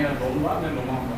ఆయన లోంబా నేను లోమాంబా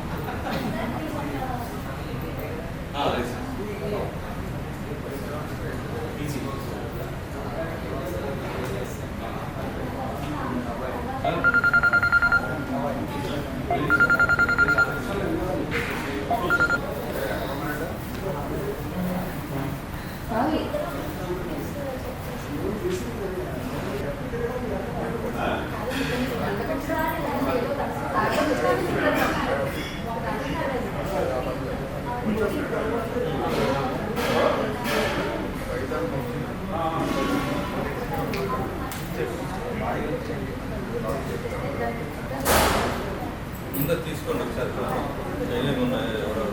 ముందు తీసుకోండి ఒకసారి ట్రైనింగ్ ఉన్నాయి ఎవరో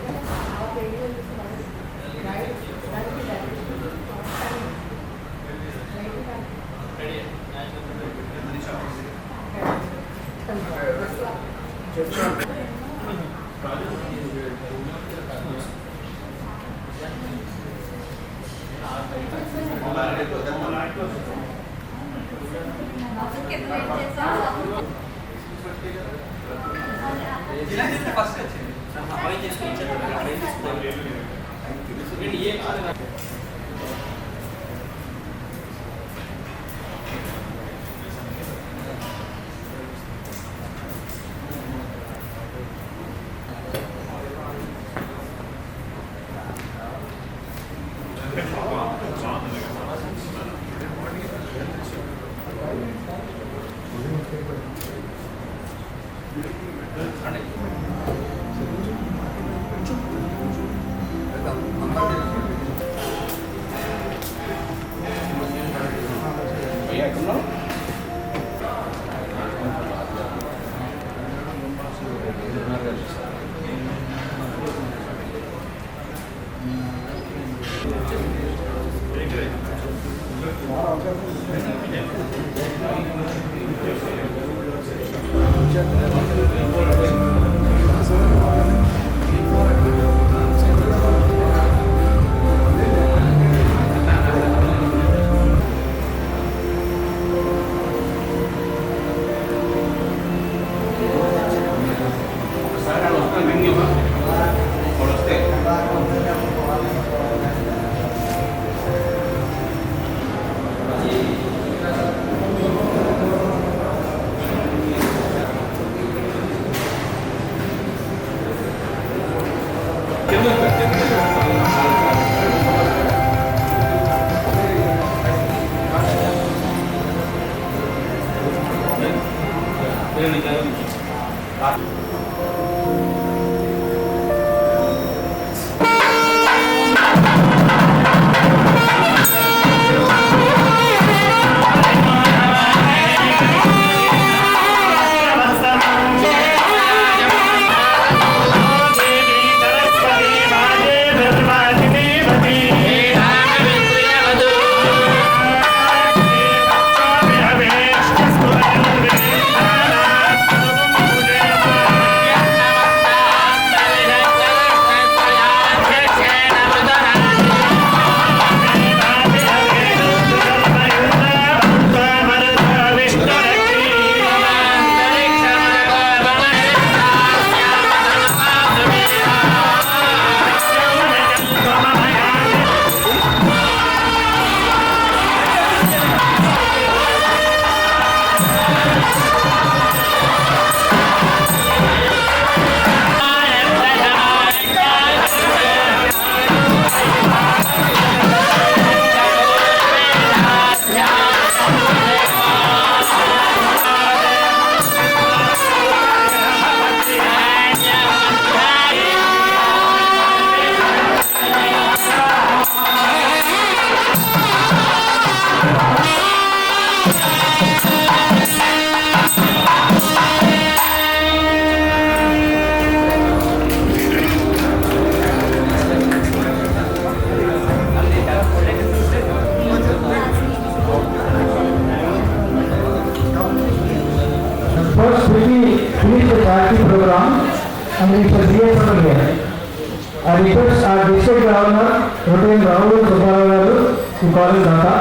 I request our district governor, Rotarian Raj Loomba, to call in Data,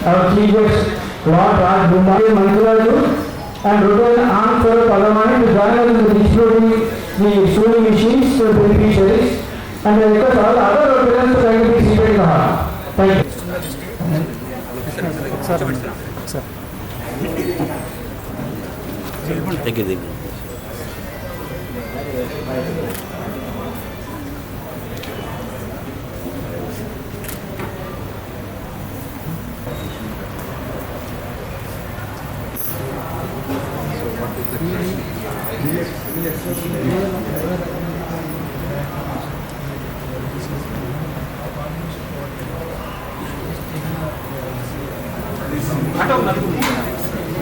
our chief guest, Raj Loomba, and Rotarian Armed Service Parliament to join us in the distributing the sewing machines to the beneficiaries, and I request all other Rotarians to kindly be seated in the hall. Thank you. Thank you.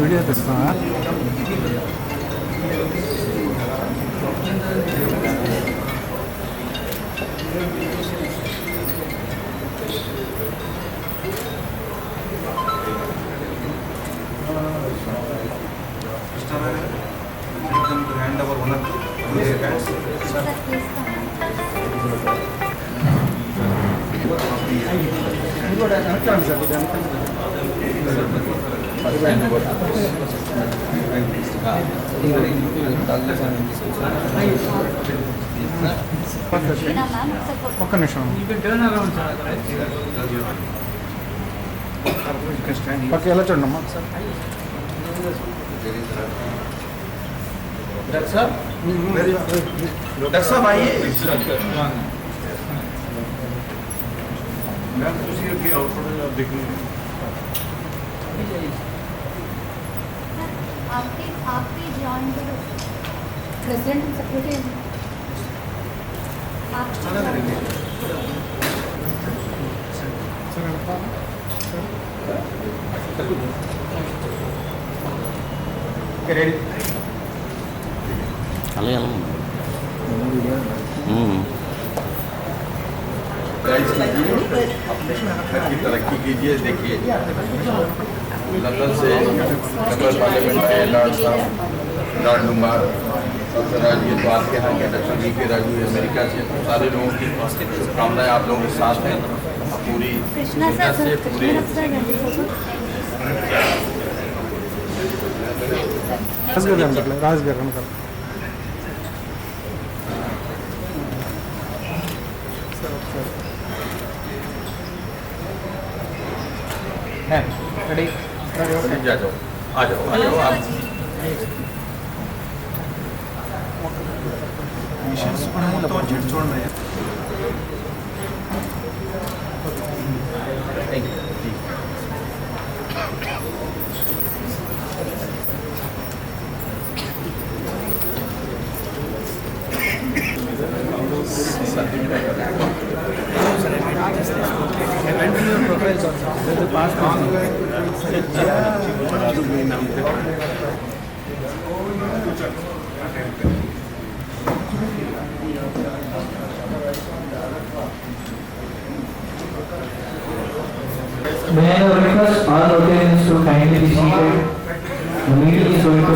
Video తెస్తున్నా hand over one of their hands. ఒక్క నిమిషం పక్క ఎలా చూడండి అమ్మా That's all I आपके joint president and secretary ready అలాగే की तरक्की कीजिए। देखिए लंदन से मेंबर पार्लियामेंट के लॉर्ड साहब लॉर्ड लूम्बा डॉक्टर राज ये तो आपके यहाँ के डॉक्टर वी के राजू अमेरिका से सारे लोगों की कामनाएं आप लोगों के साथ हैं। पूरी दुनिया से पूरे రాజుగారు రెడీ आ जाओ आ जाओ आ जाओ आप मिशन्स पण तो चिट छोड़ना है। May I request all Rotarians to kindly be seated. The meeting is going to.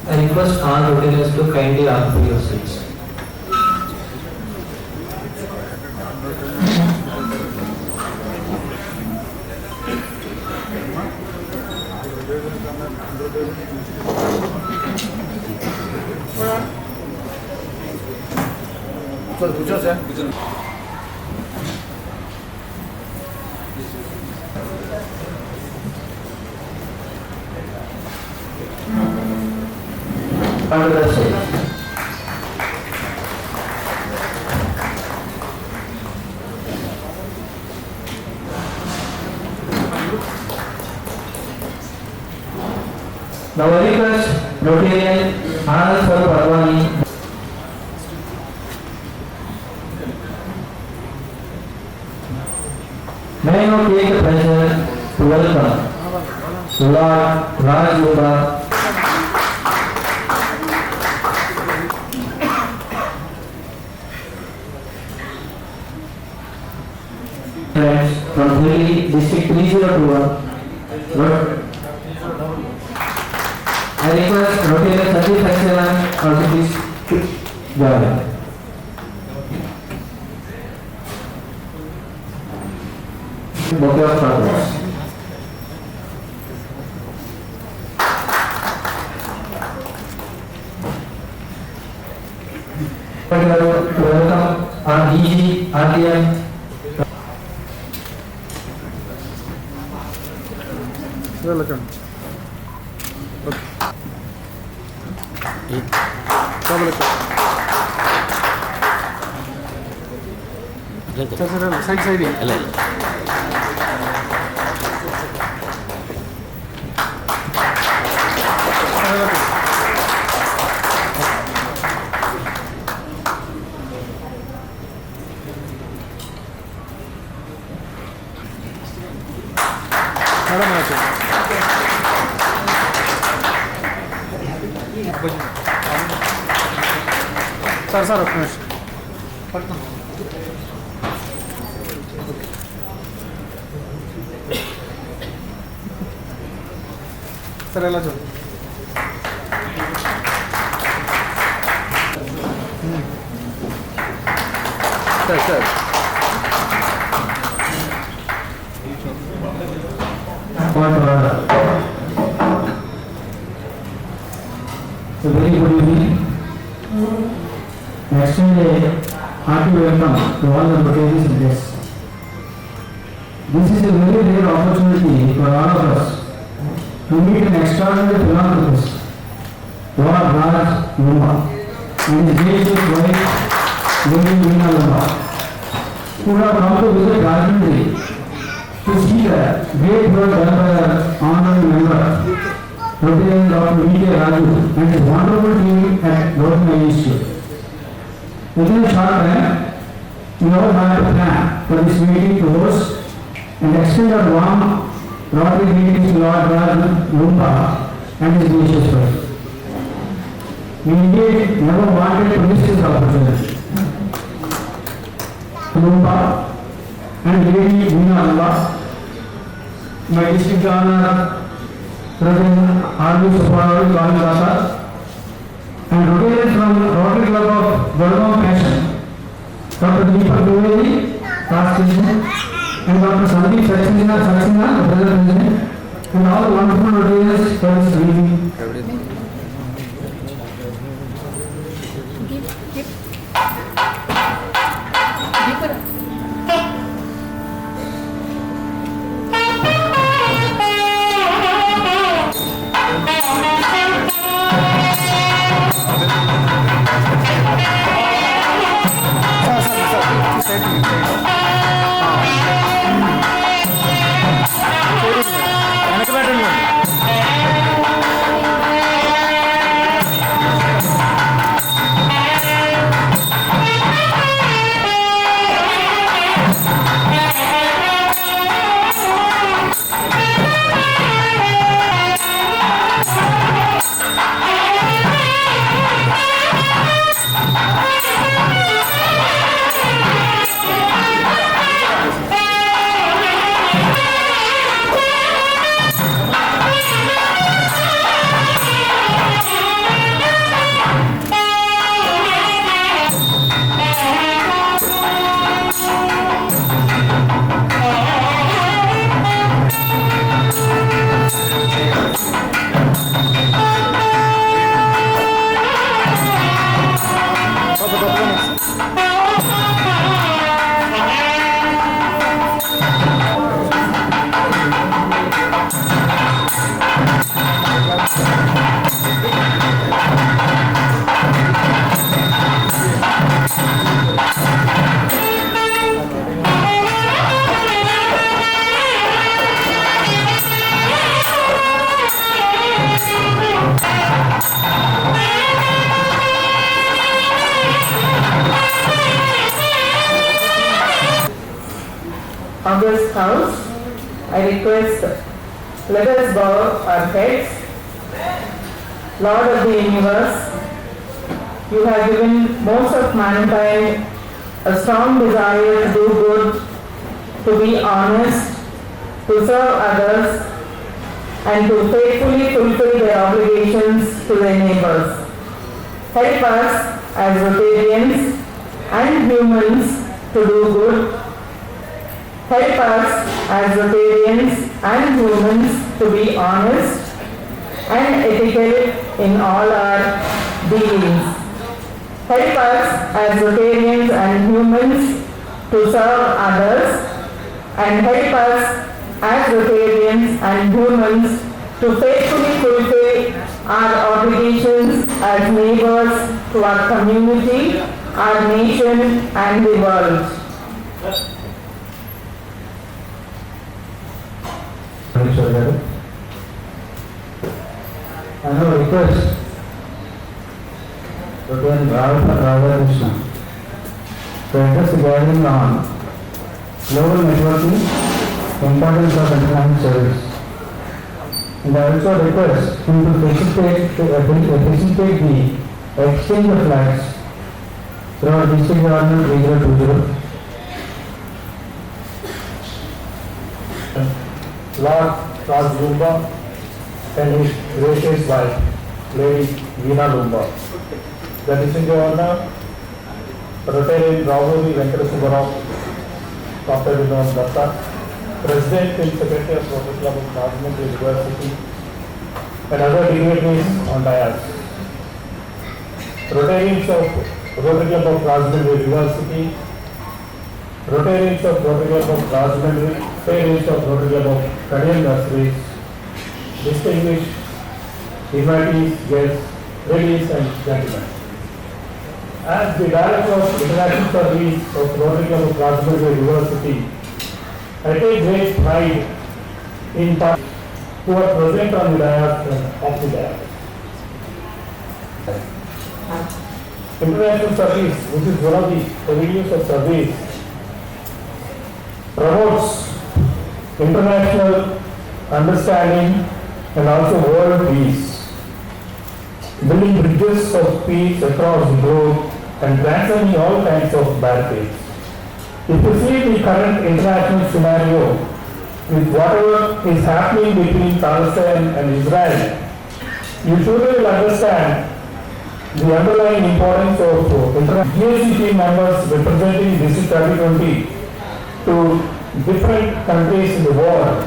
I request all Rotarians to kindly occupy your seats. चल पूछो sir Under the stage. Now I request Rotarian Anand Sir Parwani. May I now take the pleasure to welcome Lord Raj Loomba, friends from Delhi District 3021. I request Rotarian Sati Festival also please join. bouquet of flowers. Welcome our DG, RTM. Welcome. Side side. Sir ఒక నిమిషం sir ఎలా చూడండి sir Very good evening. Extend a hearty welcome to all the Rotaries and guests. This is a very rare opportunity for all of us to meet an extraordinary philanthropist, Raj Loomba, and his gracious wife, Veena Loomba, who have come to visit Rajahmundry to see the great work done by our honorary member, Rotarian Dr. Raju, and his wonderful team at Gurgaon Passion. Within a short time, we all have a plan for this meeting to host and extend our warm Rotary greetings to Lord Raj Loomba and his gracious wife. We indeed never wanted to miss this opportunity. Loomba and Lady Veena Loomba, my district governor, President Raj Loomba, and Rotarians from Rotary Club of Gurgaon Passion, Dr. and Dr. Sandeep Saxena, the President, and all the wonderful Rotarians for this meeting. Of this house, I request, let us bow our heads. Lord of the universe, you have given most of mankind a strong desire to do good, to be honest, to serve others, and to faithfully fulfill their obligations to their neighbors. Help us as Rotarians and humans to do good. Help us as Rotarians and humans to be honest and ethical in all our dealings. Help us as Rotarians and humans to serve others, and help us as Rotarians and humans to faithfully fulfill our obligations as neighbors to our community, our nation and the world. I now request Rotarian Rajahmundry to address the gathering on global networking, importance of international service. And I also request him to facilitate the exchange of flags throughout district government regional 20. Lord Raj Loomba and his gracious wife, Lady Veena Loomba. The District Governor, Rotarian Rajahmundry Dr. Veena Loomba, President and Secretary of Rotary Club of Rajahmundry River City, and other dignitaries on dais. Rotarians of Rotary Club of Rajahmundry River City, Rotarians of Rotary Club of Rajahmundry, parents of Rotary Club of Gurgaon Passion, distinguished invitees, guests, ladies and gentlemen. As the Director of International Service of Rotary Club of Rajahmundry River City, I take great pride in who are present on the dais and off the dais. International service, which is one of the avenues of service, promotes international understanding and also world peace, building bridges of peace across the globe and transcending all kinds of barricades. If you see the current international scenario with whatever is happening between Palestine and Israel, you surely will understand the underlying importance of international GAC members representing District 2020 to different countries in the world.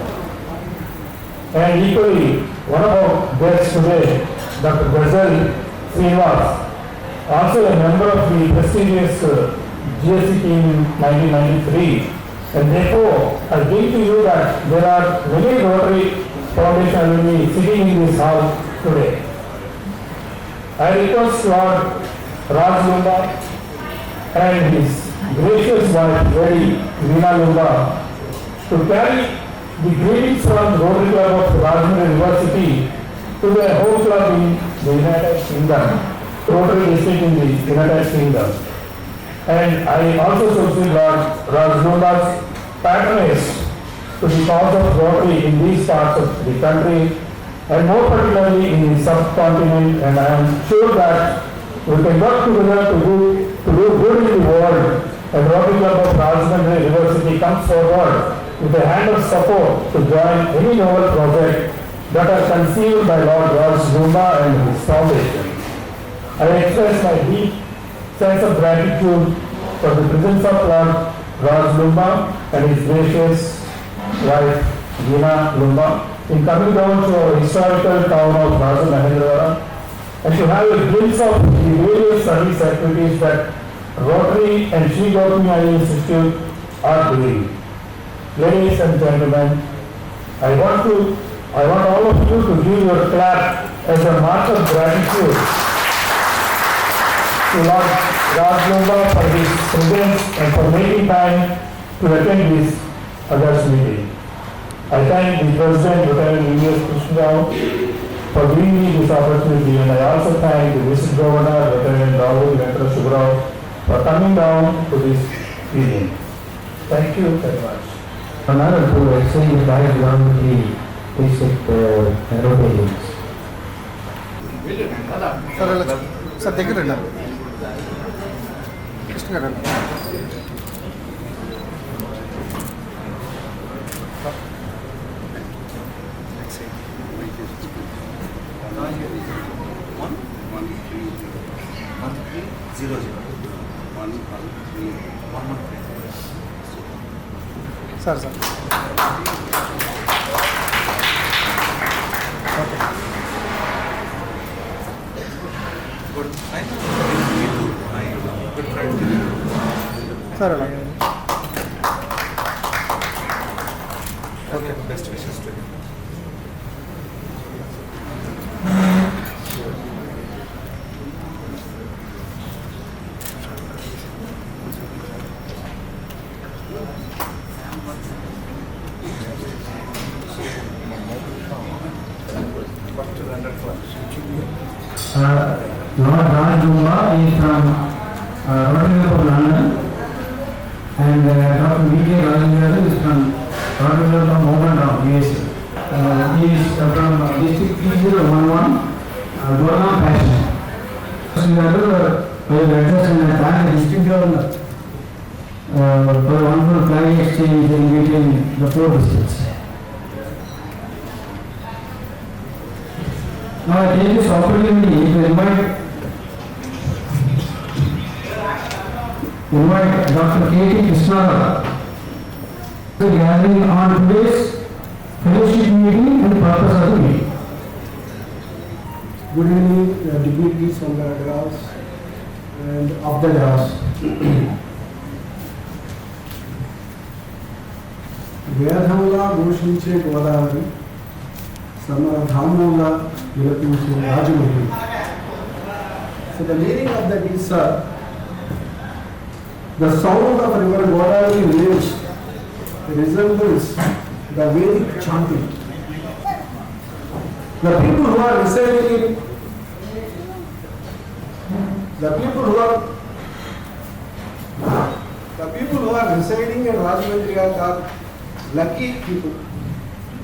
And equally, one of our guests today, Dr. Ghazal Srinivas, also a member of the prestigious GSC team in 1993, and therefore I bring to you that there are many Rotary Foundation alumni sitting in this hall today. I request Lord Raj Loomba and his gracious wife, Lady Veena Loomba, to carry the greetings from Rotary Club of Rajahmundry River City to their home club in the United Kingdom, Rotary District in the United Kingdom. And I also solicit Lord Raj Loomba's patronage to the cause of Rotary in these parts of the country, and more particularly in the subcontinent, and I am sure that we can work together to do good in the world, and Rotary Club of Rajahmundry River City comes forward with a hand of support to join any novel project that are conceived by Lord Raj Loomba and his foundation. I express my deep sense of gratitude for the presence of Lord Raj Loomba and his gracious wife Veena Loomba in coming down to our historical town of Rajahmundry and to have a glimpse of the various service activities that Rotary and Sri Gautami Institute are doing. Ladies and gentlemen, I want all of you to give your clap as a mark of gratitude to Lord Raj Loomba for his presence and for making time to attend this August meeting. I thank the President, Rotarian V.S. Krishna, for giving me this opportunity, and I also thank the District Governor, Rotarian Rahul for coming down to this meeting. Thank you very much. Another to exchange the flags along with the district Rotarians. Sir अलग sir देख रहे ना कृष्ण कर sir sir Okay, best wishes to you. Lord Raj Loomba is from Rotary of London, and Dr. V.K. Rajahmundry is from Rotary of Mumbai, USA. He is from District 3011, Gurgaon Passion. We will address and thank the district governor for a wonderful flag exchange in between the four districts. Now I take this opportunity to invite Dr. K.T. Krishna to the gathering on today's fellowship meeting and purpose of the meeting. Good evening, dignitaries on the grass and Of the grass. వేదంగా ఘోషించే గోదావరి సమధామంగా విలపించే Rajahmundry. So the meaning of that is the sound of river Godavari waves resembles the Vedic chanting. The people who are residing in The people who are residing in Rajahmundry are lucky people.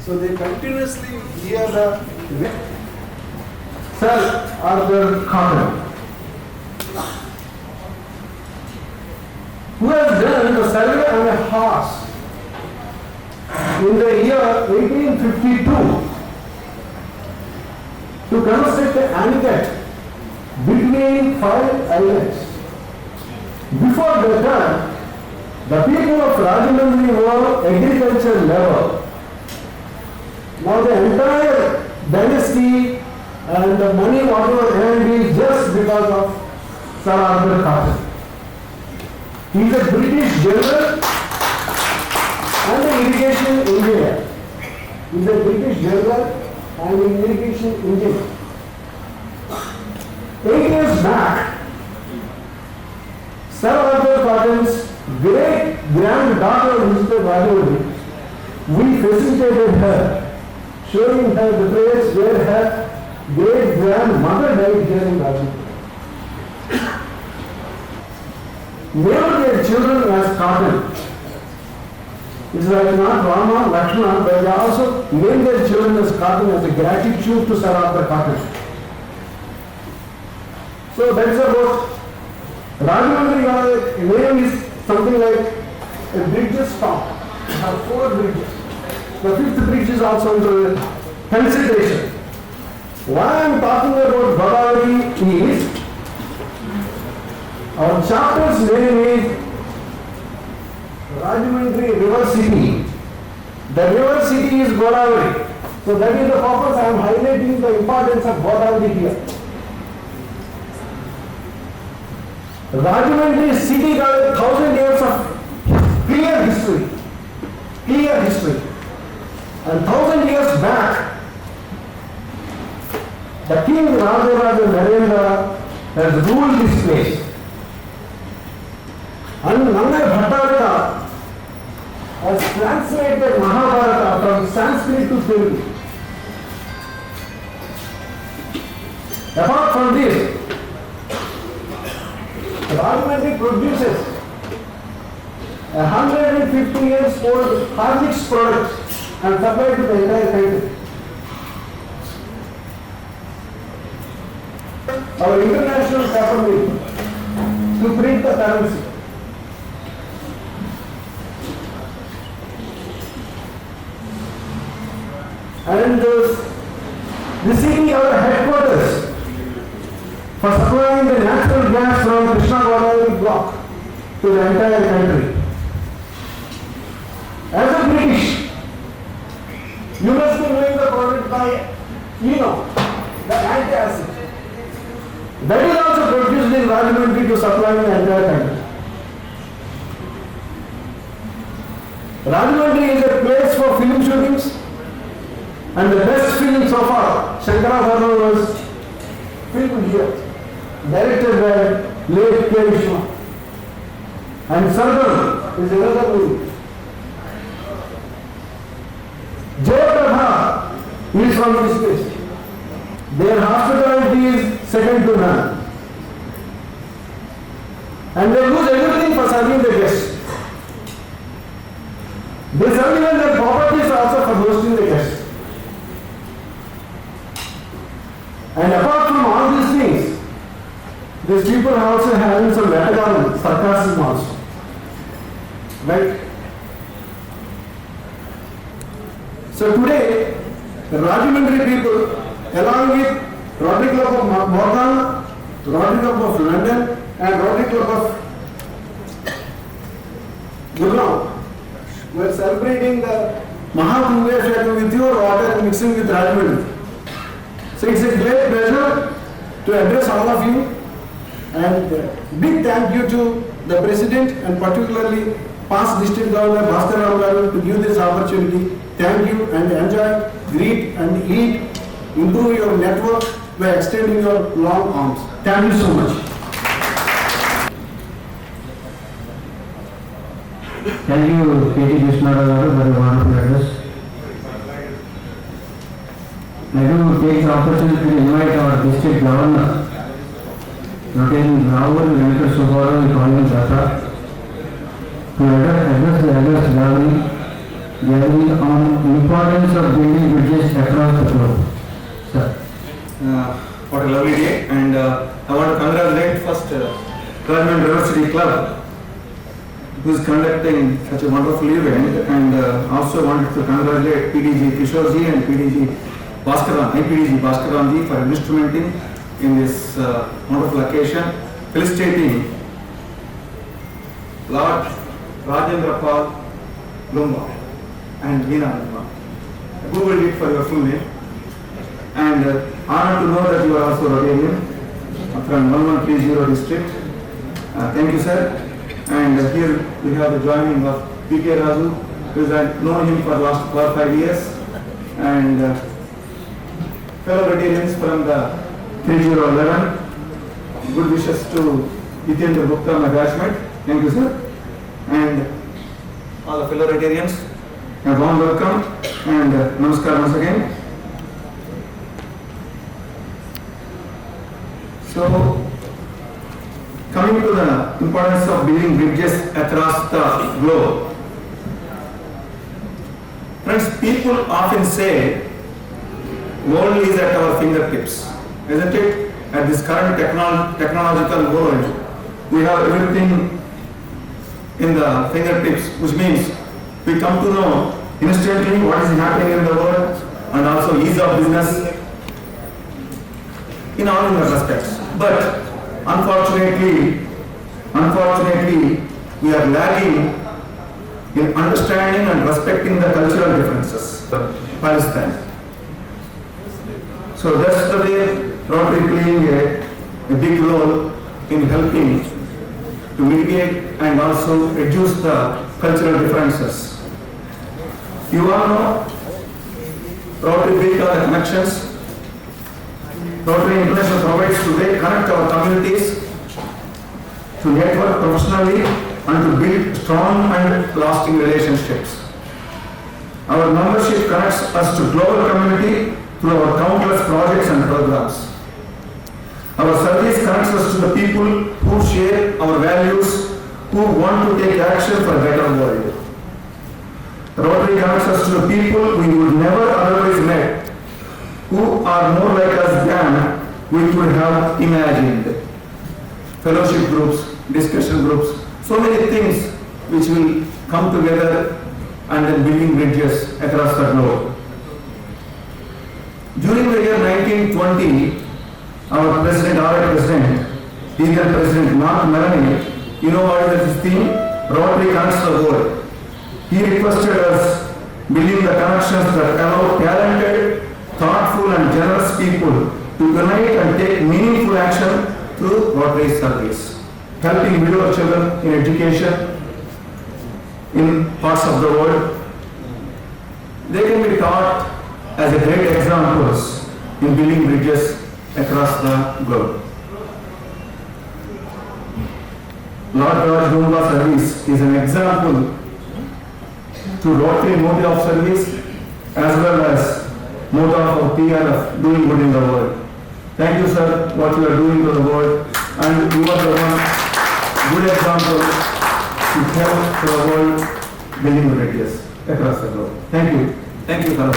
So they continuously hear the Sir, or the cotton. who has done the survey on a horse in the year 1852 to construct an adequate between 5 islands. Before that time, the people of Rajahmundry were agricultural level. Now the entire dynasty and the money whatever earned is just because of Sir Arthur Cotton. He is a British general and an irrigation engineer. He is a British general and an irrigation engineer. 8 years back, Sir Arthur Cotton's great granddaughter visited Rajahmundry. We facilitated her, showing her the place where her great grandmother died here in Rajahmundry. Named their children as Cotton. It's like not Rama, Lakshmana, but they also named their children as Cotton as a gratitude to Sir Arthur Cotton. So that's about Rajahmundry name is something like a bridges top. We have 4 bridges. The 5th bridge is also under consideration. Why I am talking about Godavari is our chapter's name is Rajahmundry River City. The river city is Godavari. So that is the purpose I am highlighting the importance of Godavari here. Rajahmundry city got 1,000 years of clear history. And 1,000 years back, the king Rajaraja Narendra has ruled this place. And Nanga Bhattacharya has translated Mahabharata from Sanskrit to Telugu. Apart from this, Rajahmundry produces 150 years old Horlicks products and supplied to the entire country. Our international capital to print the currency. And the city, our headquarters for supplying the natural gas from Krishna Godavari block to the entire country. As a British, you must be knowing the product by the anti-acid. That is also produced in Rajahmundry to supply the entire country. Rajahmundry is a place for film shooting And the best film so far, Shankarabharan, was filmed here, directed by late K. Vishnu. And Sardan is another movie. Jayapratha is from this place. Their hospitality is second to none. And they lose everything for serving the guests. They serve even their properties also for hosting the guests. And apart from all these things, these people are also having some radical sarcasm also. Right? So today, the Rajahmundry people, along with Rotary Club of Morgan, Rotary Club of London, and Rotary Club of Gurgaon, we are celebrating the Mahakumbh with your water mixing with Rajahmundry. So it's a great pleasure to address all of you, and big thank you to the President and particularly past District Governor Bhaskar Rao Garu to give this opportunity. Thank you and enjoy, greet and eat, improve your network by extending your long arms. Thank you so much. Thank you, K.T. Krishnarao, for the wonderful address. I do take the opportunity to invite our district governor, Rotarian Rahul Venkata Subbarao, we call him Tata, to address the address gathering on the importance of building bridges across the globe. Sir. What a lovely day, and I want to congratulate first Rajahmundry River City Club, who is conducting such a wonderful event, and also wanted to congratulate PDG Kishorji and PDG Bhaskaran, IPDG Bhaskaranji for instrumenting in this wonderful occasion, felicitating Lord Rajendra Loomba and Veena Loomba. I googled it for your full name, and honored to know that you are also Rotarian from 1130 district. Thank you, sir. And here we have the joining of P.K. Raju, because I've known him for the last 4 or 5 years, and fellow Rotarians from the 3011. Good wishes to Hitendra Gupta, my batchmate. Thank you, sir. And all the fellow Rotarians, a warm welcome and namaskar once again. So, coming to the importance of building bridges across the globe. Friends, people often say, world is at our fingertips, isn't it? At this current technological world, we have everything in the fingertips, which means we come to know instantly what is happening in the world and also ease of business in all other aspects. But unfortunately, we are lagging in understanding and respecting the cultural differences of Palestine. So that's the way Rotary playing a big role in helping to mitigate and also reduce the cultural differences. You all know Rotary built on the connections. Rotary International provides today connect our communities to network professionally and to build strong and lasting relationships. Our membership connects us to global community through our countless projects and programs. Our service connects us to the people who share our values, who want to take action for a better world. Rotary connects us to the people we would never otherwise met, who are more like us than we could have imagined. Fellowship groups, discussion groups, so many things which will come together and then building bridges across the globe. During the year 1920, our President, Indian President Mark Melanie, you know what is his theme? Rotary connects the world. He requested us building the connections that allow talented, thoughtful and generous people to unite and take meaningful action through Rotary service, helping widow children in education in parts of the world. They can be taught as a great examples in building bridges across the globe. Lord Raj Loomba service is an example to Rotary mode of service as well as mode of PRF, doing good in the world. Thank you, sir, what you are doing to the world, and you are the one good example to help to the world building bridges across the globe. Thank you. Thank you, sir.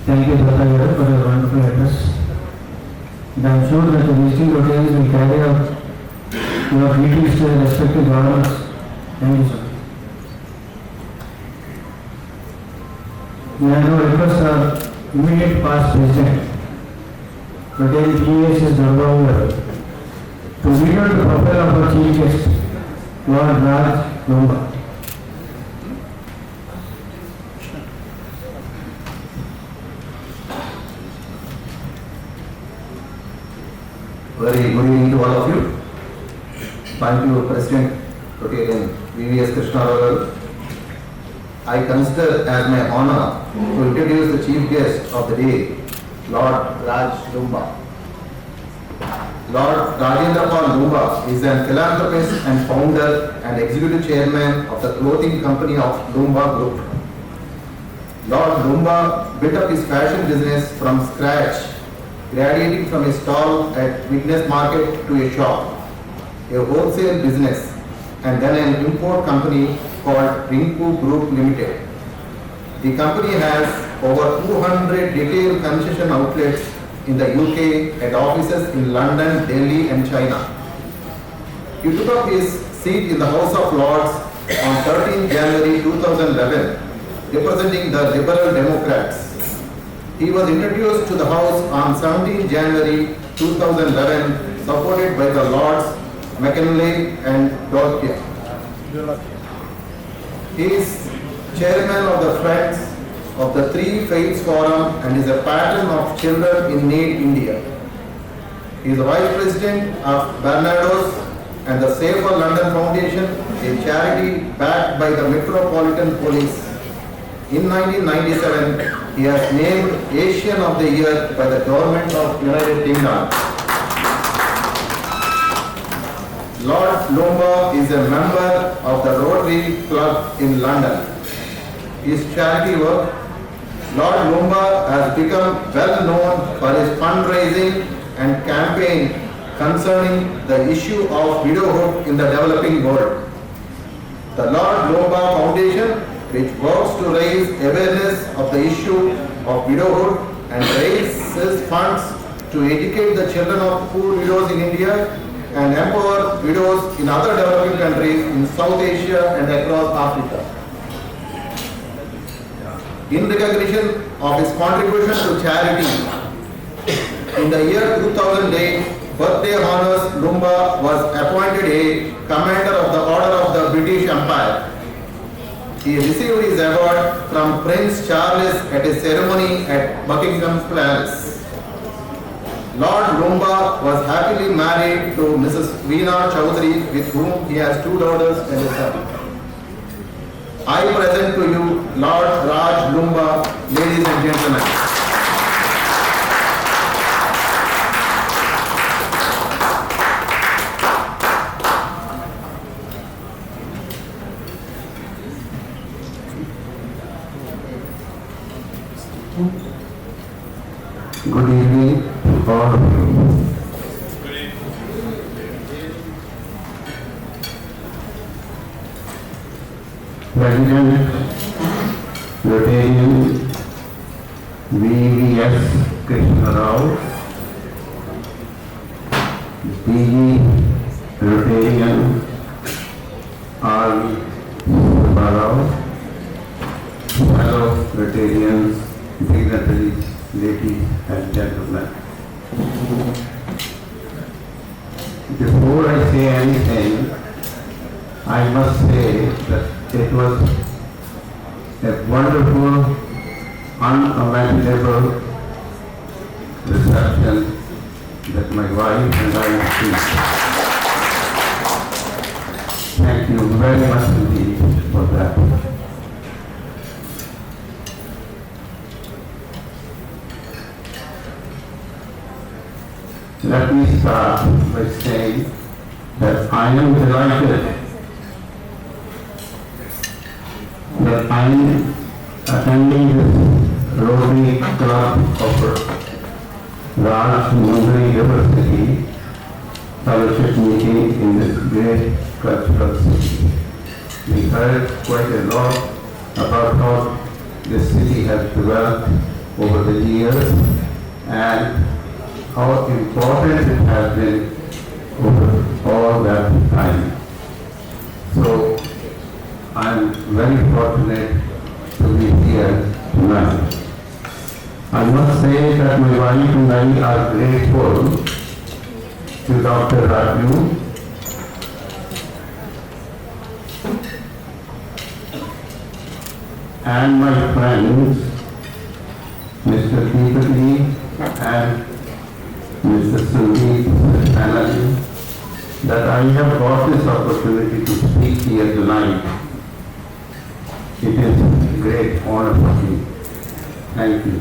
Thank you, Brother, for your wonderful address. And I am sure that the visiting Rotarians will carry out your duties to their respective governments. Thank you, sir. May I now request our immediate past president, Rotary PSS Gurgaon, to read out the profile of our chief guest, Lord Raj Loomba. Very good evening to all of you. Thank you, President Rotarian VVS Krishna. I consider as my honor to introduce the chief guest of the day, Lord Raj Loomba. Lord Rajahmundry Loomba is a philanthropist and founder and executive chairman of the clothing company of Loomba Group. Lord Loomba built up his fashion business from scratch, graduating from a stall at Witness Market to a shop, a wholesale business, and then an import company called Rinku Group Limited. The company has over 200 retail concession outlets in the UK and offices in London, Delhi and China. He took up his seat in the House of Lords on 13 January 2011, representing the Liberal Democrats. He was introduced to the House on 17 January 2011, supported by the Lords McKinley and Dorothy. He is chairman of the Friends of the Three Faiths Forum and is a patron of Children in Need India. He is the vice president of Barbados and the Safer London Foundation, a charity backed by the Metropolitan Police. In 1997, he has named Asian of the Year by the Government of United Kingdom. Lord Loomba is a member of the Rotary Club in London. His charity work, Lord Loomba has become well known for his fundraising and campaign concerning the issue of widowhood in the developing world. The Lord Loomba Foundation, which works to raise awareness of the issue of widowhood and raises funds to educate the children of poor widows in India and empower widows in other developing countries in South Asia and across Africa. In recognition of his contribution to charity, in the year 2008, birthday honors Loomba was appointed a Commander of the Order of the British Empire. He received his award from Prince Charles at a ceremony at Buckingham Palace. Lord Loomba was happily married to Mrs. Veena Loomba, with whom he has 2 daughters and a son. I present to you Lord Raj Loomba, ladies and gentlemen. Good evening to all of you. President Rotarian VVS Krishna Rao, DG Rotarian R. Rao, fellow Rotarians, dignitaries, ladies and gentlemen. Before I say anything, I must say that it was a wonderful, unimaginable reception that my wife and I received. Thank you very much indeed for that. let me start by saying that I am delighted that I am attending this Rotary Club of Rajahmundry River City fellowship meeting in this great cultural city. We heard quite a lot about how this city has developed over the years and how important it has been over all that time. So I am very fortunate to be here tonight. I must say that my wife and I are grateful to Dr. Raju and my friends, Mr. Deepati and Mr. Sandeep Banerjee, that I have got this opportunity to speak here tonight. It is a great honor for me. Thank you.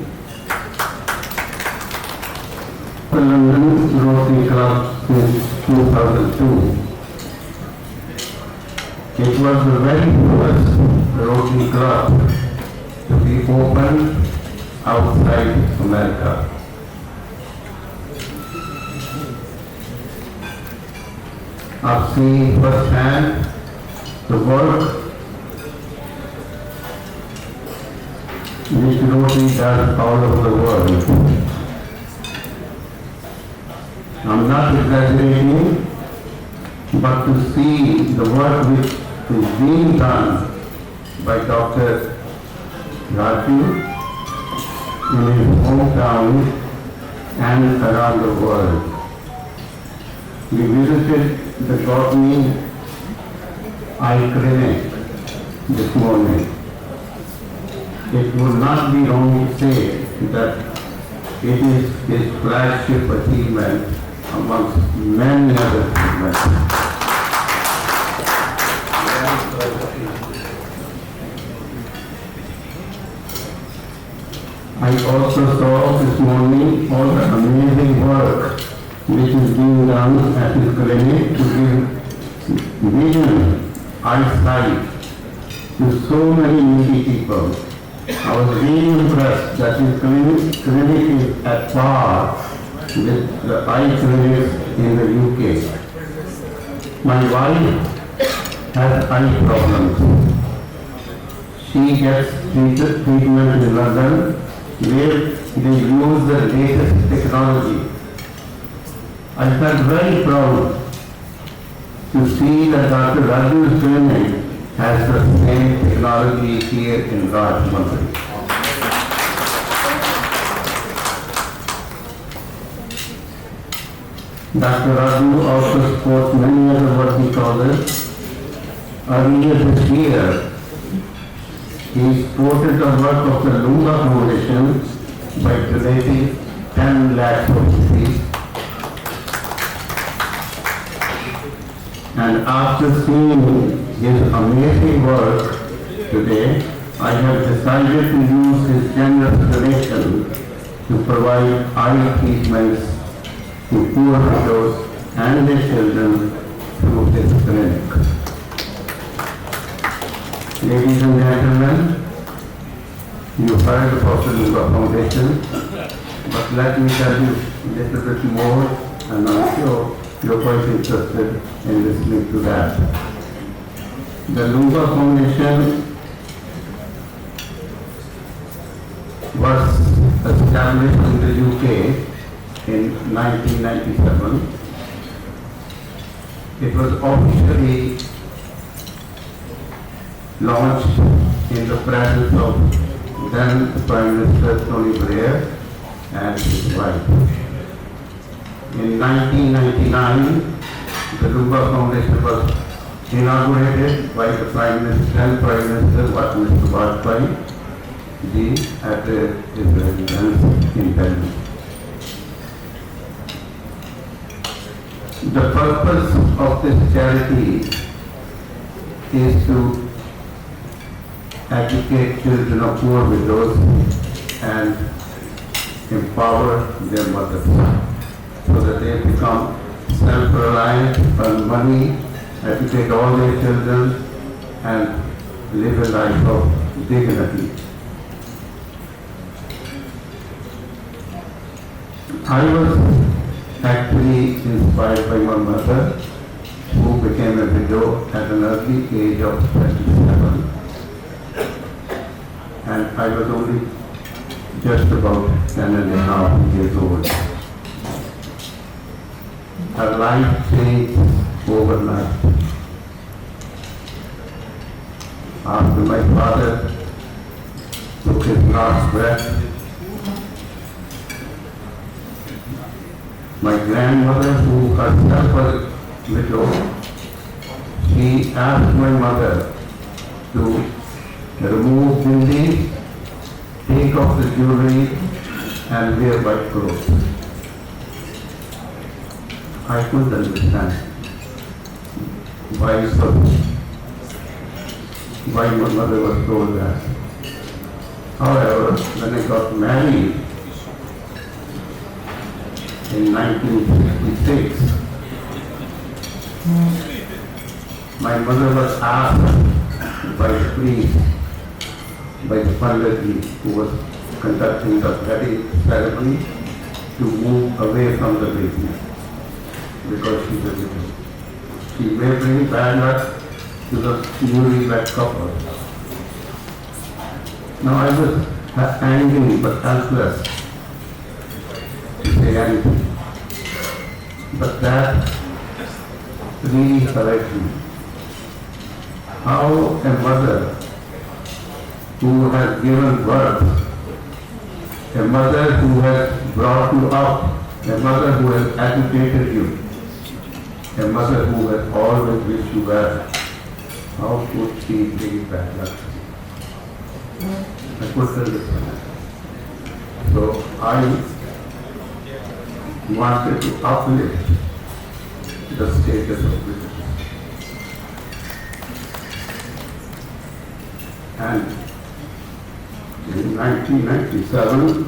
The London Rotary Club since 2002. It was the very first Rotary Club to be opened outside America. I've seen firsthand the work which Rotary does all over the world. I'm not exaggerating, but to see the work which is being done by Dr. Raju in his hometown and around the world. We visited the Gurgaon Eye Clinic this morning. It would not be wrong to say that it is his flagship achievement amongst many other achievements. I also saw this morning all the amazing work which is being done at his clinic to give vision, eyesight to so many needy people. I was really impressed that his clinic is at par with the eye clinics in the UK. My wife has eye problems. She gets treatment in London where they use the latest technology. I felt very proud to see that Dr. Raju's clinic has the same technology here in Rajahmundry. Dr. Raju also supports many other working causes. Earlier this year, he supported the work of the Loomba Foundation by donating 10 lakhs of rupees. And after seeing his amazing work today, I have decided to use his generous donation to provide eye treatments to poor widows and their children through his clinic. Ladies and gentlemen, you heard about the Loomba Foundation, but let me tell you a little bit more, and I'm sure you're quite interested in listening to that. The Loomba Foundation was established in the UK in 1997. It was officially launched in the presence of then Prime Minister Cherie Blair and his wife. In 1999, the Loomba Foundation was inaugurated by the Prime Minister, then Prime Minister Mr. Vajpayee at his residence in Delhi. The purpose of this charity is to educate children of poor widows and empower their mothers. so that they become self-reliant, earn money, educate all their children, and live a life of dignity. I was actually inspired by my mother, who became a widow at an early age of 27. And I was only just about 10 years old. Her life changed overnight. After my father took his last breath, my grandmother, who herself was a widow, she asked my mother to remove bindi, take off the jewelry, and wear white clothes. I couldn't understand why my mother was told that. However, when I got married in 1966, my mother was asked by the priest, by the Pandit who was conducting the wedding ceremony, to move away from the baby because she was a widow. She may bring bad luck to the newlywed couple. Now I was angry but helpless to say anything. But that really hurt me. How a mother who has given birth, a mother who has brought you up, a mother who has educated you, a mother who has always wished you well, how could she bring bad luck? I couldn't understand. So I wanted to uplift the status of widows. And in 1997,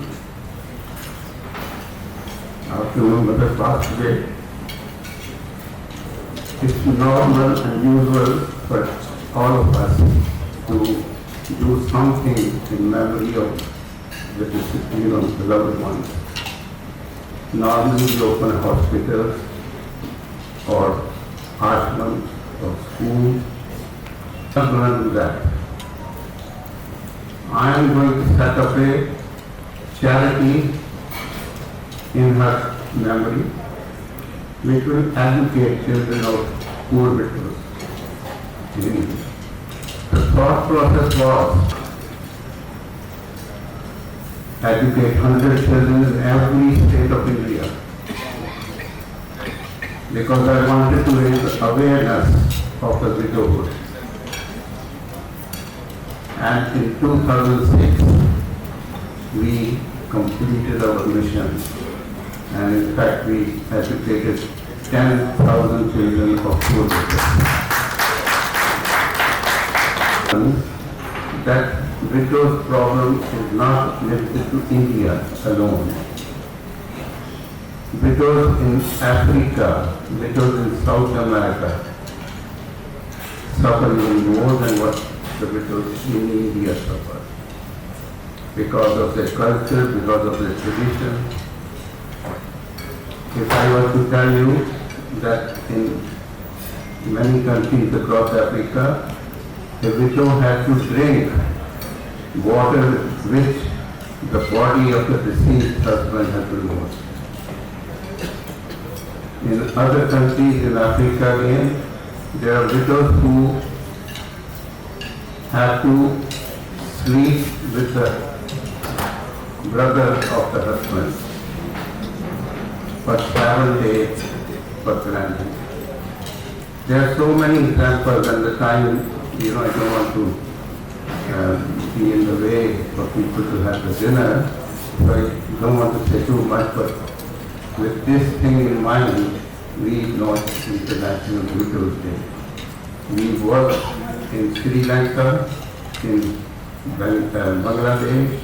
after my mother passed away, it's normal and usual for all of us to do something in memory of the loved ones. Normally we open hospitals or ashrams or schools. I'm going to do that. I am going to set up a charity in her memory which will educate children of poor widows. The thought process was educate 100 children in every state of India, because I wanted to raise awareness of the widowhood. And in 2006, we completed our mission, and in fact we educated 10,000 children of poor widows. That widows' problem is not limited to India alone. Widows in Africa, widows in South America suffer even more than what the widows in India suffer, because of their culture, because of their tradition. If I were to tell you that in many countries across Africa, a widow has to drink water which the body of the deceased husband has removed. In other countries in Africa again, there are widows who have to sleep with the brother of the husband for 7 days for cleansing. There are so many examples, and the time, I don't want to be in the way for people to have the dinner, so I don't want to say too much, but with this thing in mind, we launched International Widows Day. We work in Sri Lanka, in Bangladesh,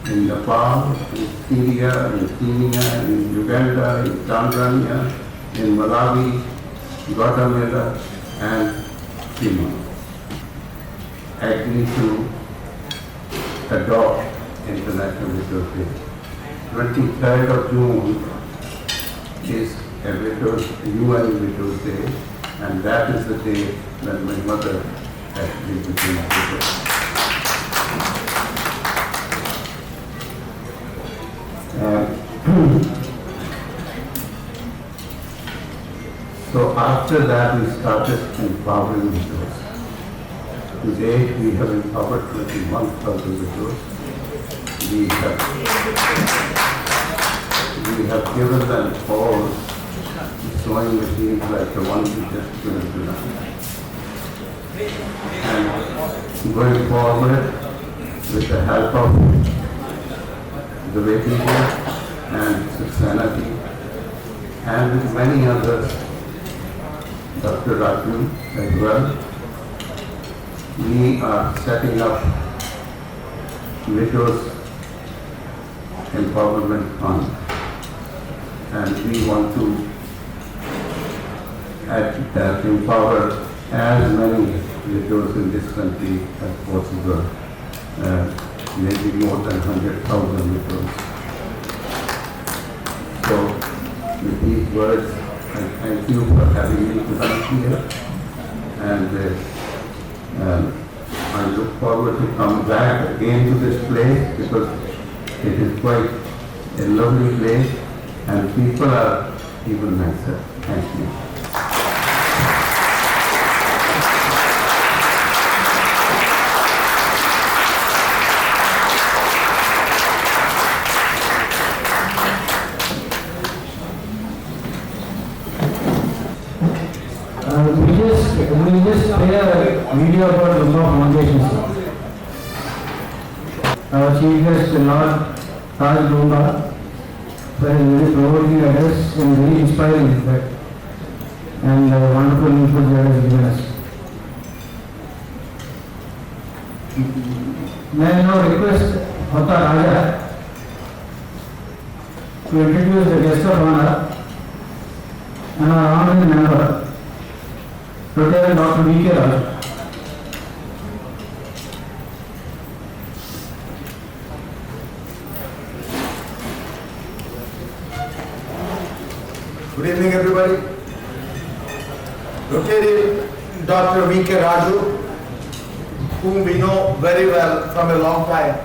in Nepal, in Syria, in Kenya, in Uganda, in Tanzania, in Malawi, Guatemala, and Chile, agree to adopt International Widows Day. 23rd of June is a UN Widows Day, and that is the day when my mother actually became a widow. So after that we started empowering widows. Today we have empowered 21,000 widows. We have given them all sewing machines like the one we just given to them. And going forward with the help of the way people and Susanity and with many others, Dr. Raju as well, we are setting up Widows Empowerment Fund, and we want to empower as many widows in this country as possible, maybe more than 100,000 widows. So with these words, I thank you for having me tonight here, and I look forward to come back again to this place because it is quite a lovely place and people are even nicer. Thank you. We just play a video about Loomba Foundation. Our chief guest, Lord Raj Loomba, for his very provoking address and very inspiring impact and wonderful input that has given us. May I now request Hota Raja to introduce the guest of honor and our honorary member, Rotarian Dr. V.K. Raju. Good evening, everybody. Rotarian Dr. V.K. Raju, whom we know very well from a long time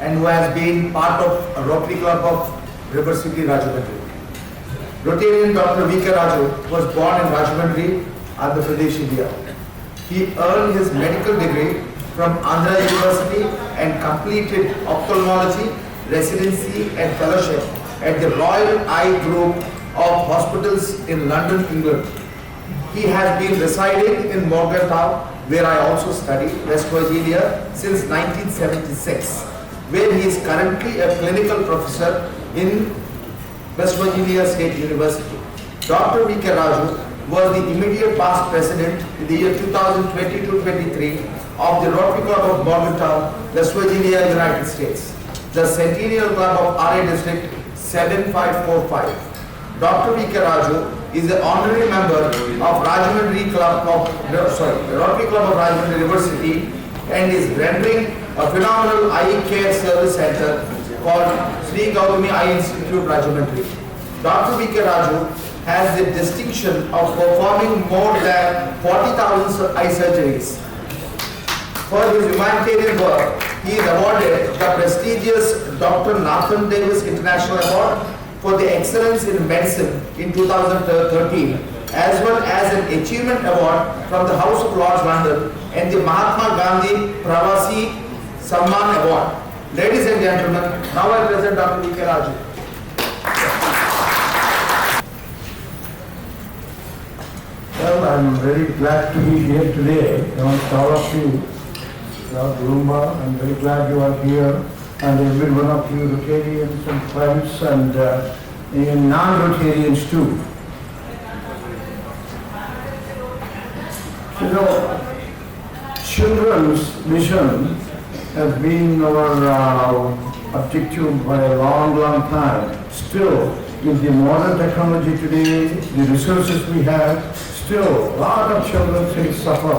and who has been part of Rotary Club of River City, Rajahmundry. Rotarian Dr. V.K. Raju was born in Rajahmundry, Andhra Pradesh, India. He earned his medical degree from Andhra University and completed ophthalmology, residency and fellowship at the Royal Eye Group of Hospitals in London, England. He has been residing in Morgantown, where I also studied, West Virginia, since 1976, where he is currently a clinical professor in West Virginia State University. Dr. V.K. Raju was the immediate past president in the year 2022-23 of the Rotary Club of Morgantown, West Virginia, United States, the Centennial Club of RA District 7545. Dr. V.K. Raju is an honorary member of Rotary Club of Rajahmundry River City and is rendering a phenomenal eye care service center called Sri Gautami Eye Institute, Rajahmundry. Dr. V.K. Raju has the distinction of performing more than 40,000 eye surgeries. For his humanitarian work, he is awarded the prestigious Dr. Nathan Davis International Award for the excellence in medicine in 2013, as well as an achievement award from the House of Lords, London, and the Mahatma Gandhi Pravasi Samman Award. Ladies and gentlemen, now I present Dr. V.K. Raju. Well, I'm very glad to be here today amongst all of you. Raj Loomba, I'm very glad you are here, and every one of you Rotarians and friends and even non-Rotarians too. You know, children's vision has been our objective for a long, long time. Still, with the modern technology today, the resources we have, still a lot of children still suffer.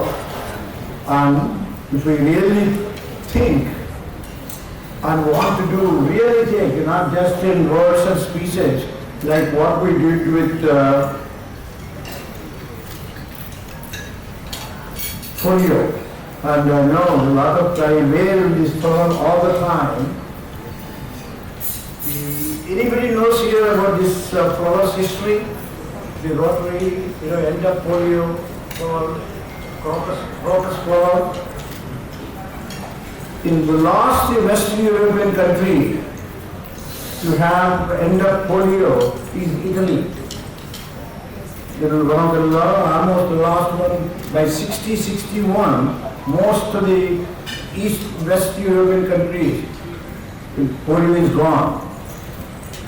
And if we really think and want to do, really think, not just in words and speeches, like what we did with polio. And I know a lot of time wear this term all the time. Anybody knows here about this flower's history? The Rotary, end of polio, for crocus flower. In the last Western European country to have end of polio is Italy. Almost the last one by 60-61. Most of the West European countries, polio is gone.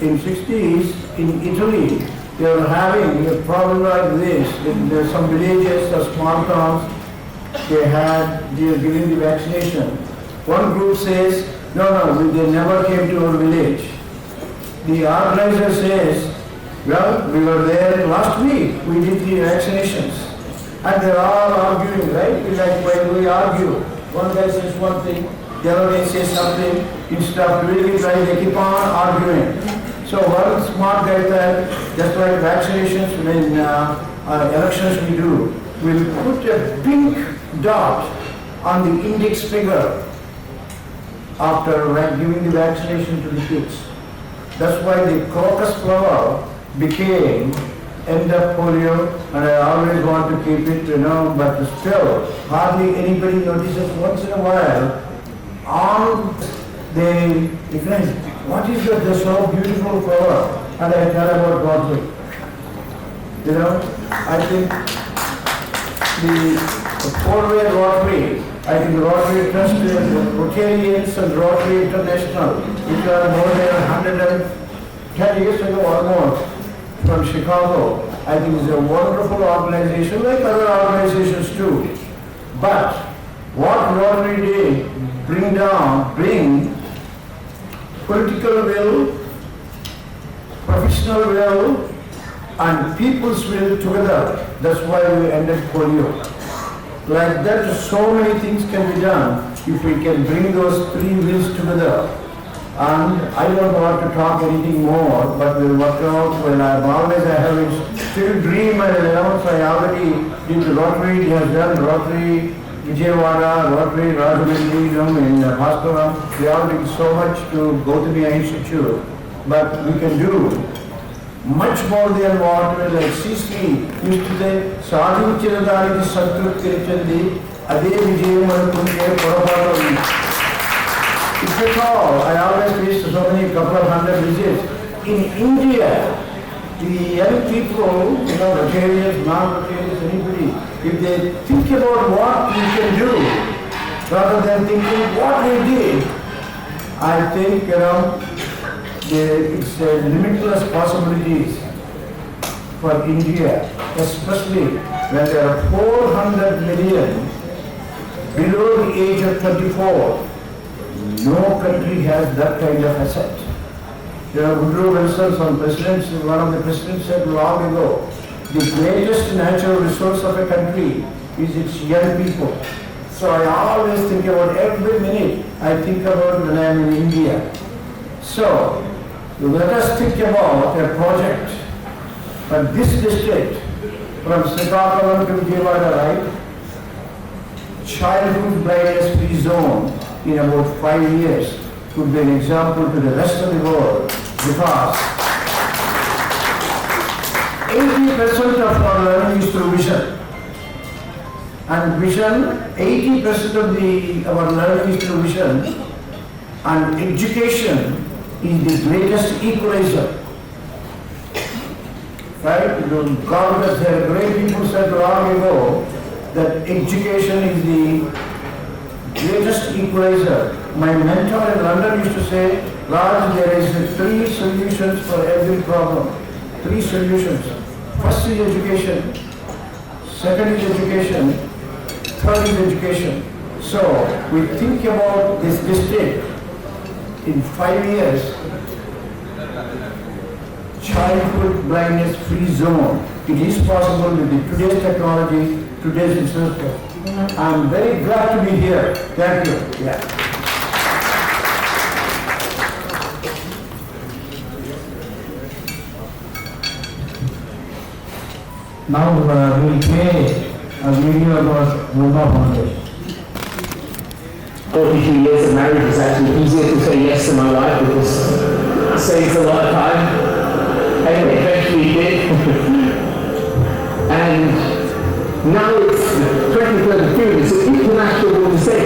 In 60s, in Italy, they were having a problem like this. In some villages or small towns, they were giving the vaccination. One group says, no, they never came to our village. The organizer says, well, we were there last week, we did the vaccinations. And they're all arguing, right? Like when we argue, one guy says one thing, the other guy says something, instead of doing it right, they keep on arguing. So one smart guy said, just like vaccinations, when elections we do, we'll put a pink dot on the index finger after giving the vaccination to the kids. That's why the crocus flower became end of polio, and I always want to keep it, but still, hardly anybody notices. Once in a while, they recognize, what is that, this so beautiful flower? And I tell about Rotary. I think the four-way Rotary, I think Rotary Trust, Rotarians and Rotary International, which are more than 110 years ago almost, from Chicago. I think it's a wonderful organization, like other organizations too. But what Rotary did, bring political will, professional will, and people's will together. That's why we ended polio. Like that, so many things can be done if we can bring those three wills together. And I don't want to talk anything more, but we'll work out. When I have a still dream, and I already did the Rotary, he has done Rotary Vijayawada, Rotary Rajahmundry in Bhaskara. We all did so much to go to the institute, but we can do much more than what like CC used to say, Sadhu Chiradari Santrut Kirchandi, Ade Vijayam. If at all, I always visit so many couple of hundred visits. In India, the young people, Rotarians, non-Rotarians, anybody, if they think about what we can do, rather than thinking what we did, I think, it's limitless possibilities for India, especially when there are 400 million below the age of 24. No country has that kind of asset. Woodrow Wilson, one of the presidents said long ago, the greatest natural resource of a country is its young people. So I always think about every minute, I think about when I am in India. So let us think about a project for this district from Srikakulam to Vijayawada, right? Childhood blindness free zone in about 5 years could be an example to the rest of the world, because 80% of our learning is through vision. And vision, 80% of our learning is through vision, and education is the greatest equalizer. Right? Congress, there great people said long ago that education is the greatest equalizer. My mentor in London used to say, Raj, there is 3 solutions for every problem. 3 solutions. First is education, second is education, third is education. So we think about this district in 5 years, childhood blindness free zone. It is possible with today's technology, today's research. I'm very glad to be here. Thank you. Yeah. Now we'll play a video about Loomba Foundation. 42 years of marriage is actually easier to say yes to my wife because it saves a lot of time. Anyway, eventually it did. And now it's 2032, it's an international Women's Day.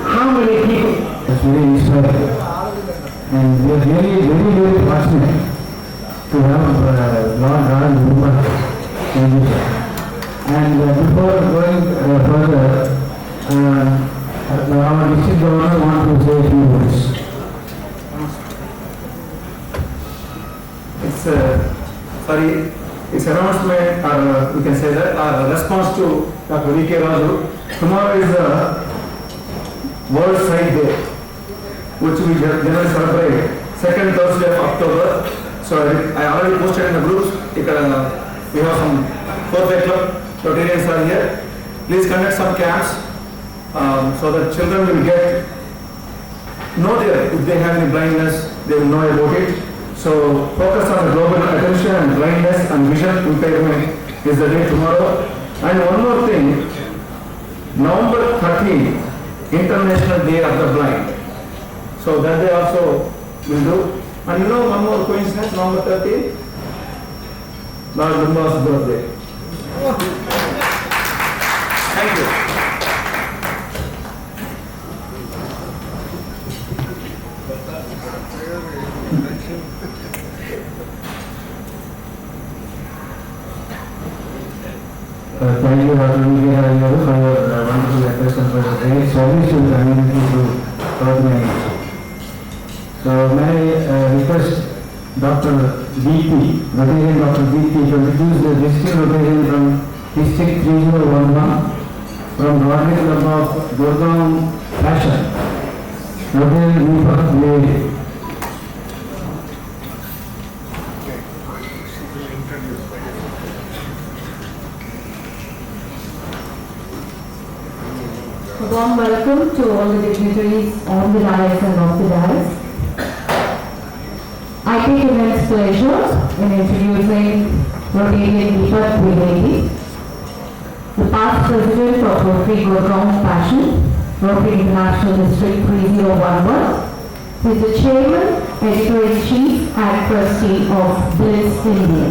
How many people? It's very inspiring. And we are really, very fortunate to have Lord Raj Loomba. And before going further, our district governor wants to say a few words. It's announcement, or we can say that, our response to Dr. V.K. Raju. Tomorrow is the World Sight Day, which we generally celebrate second Thursday of October. So I already posted in the groups. We have some 4th club, Rotarians are here. Please conduct some camps so that children will know if they have any blindness, they will know about it. So focus on the global attention and blindness and vision impairment is the day tomorrow. And one more thing, November 13, International Day of the Blind. So that day also will do. And you know one more coincidence, November 13? Raj Loomba's birthday. Thank you. Thank you, Dr. V.K. Raju, for your wonderful address and for your great service to the community through organization. So may I request Dr. V.P., Rotarian Dr. V.P. to introduce the district Rotarian from District 3011 from Rotary Club of Gurgaon Passion. Rotary Loomba. A warm welcome to all the dignitaries on the dais and off the dais. I take immense pleasure in introducing Rotarian Deepak Dwivedi, the past president of Rotary Gurgaon Passion, Rotary International District 3011. He is the chairman, editor-in-chief and trustee of Bliss India.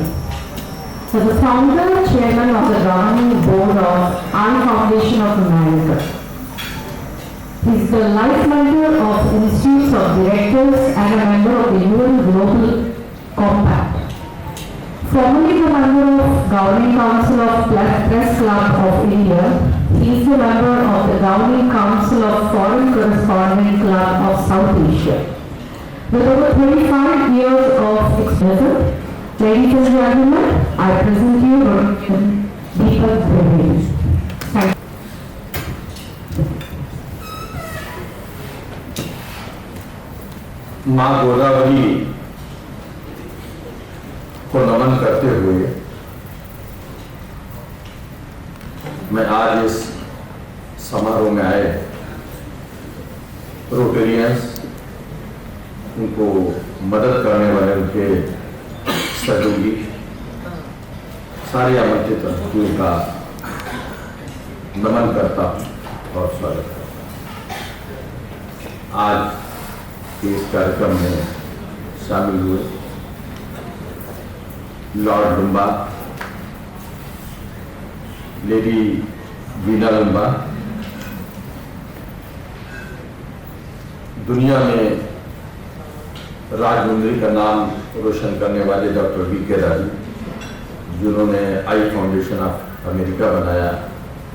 He is the founder, chairman of the governing board of I Foundation of America. He is the life member of Institutes of Directors and a member of the UN Global Compact. Formerly the member of Governing Council of Press Club of India, he is the member of the Governing Council of Foreign Correspondent Club of South Asia. With over 25 years of experience, ladies and gentlemen, I present you Deepak Dwivedi. Thank you. माँ गोदावरी को नमन करते हुए मैं आज इस समारोह में आए रोटेरियंस, उनको मदद करने वाले उनके सहयोगी, सारे आमंत्रित अतिथियों का नमन करता और स्वागत करता। आज इस कार्यक्रम में शामिल हुए लॉर्ड लूम्बा, लेडी वीना लूम्बा, दुनिया में राजमुंद्री का नाम रोशन करने वाले डॉक्टर V.K. राजू, जिन्होंने आई फाउंडेशन ऑफ अमेरिका बनाया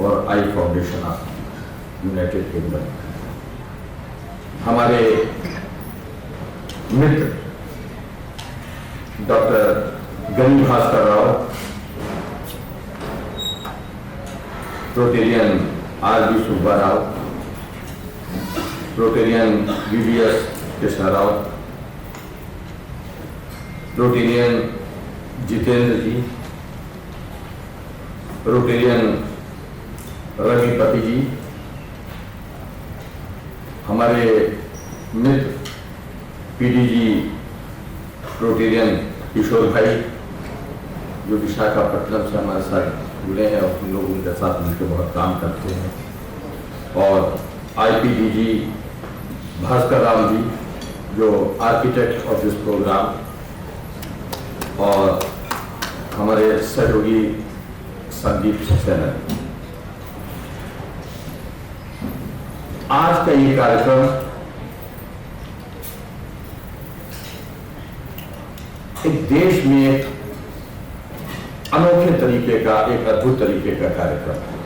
और eye foundation of United Kingdom. हमारे मित्र doctor Gani Bhaskar Rao, Rotarian R.B. Subba Rao, Rotarian VVS Krishna Rao, Rotarian Jitendra ji, Rotarian Ravipati ji, हमारे मित्र PDG रोटेरियन किशोर भाई जो विशाखापट्टनम से हमारे साथ जुड़े हैं और हम लोग उनके साथ मिलकर बहुत काम करते हैं, और IPDG भास्कर राम जी जो आर्किटेक्ट ऑफ दिस प्रोग्राम, और हमारे सहयोगी संदीप सक्सेना। आज का ये कार्यक्रम एक देश में एक अनोखे तरीके का, एक अद्भुत तरीके का कार्यक्रम है।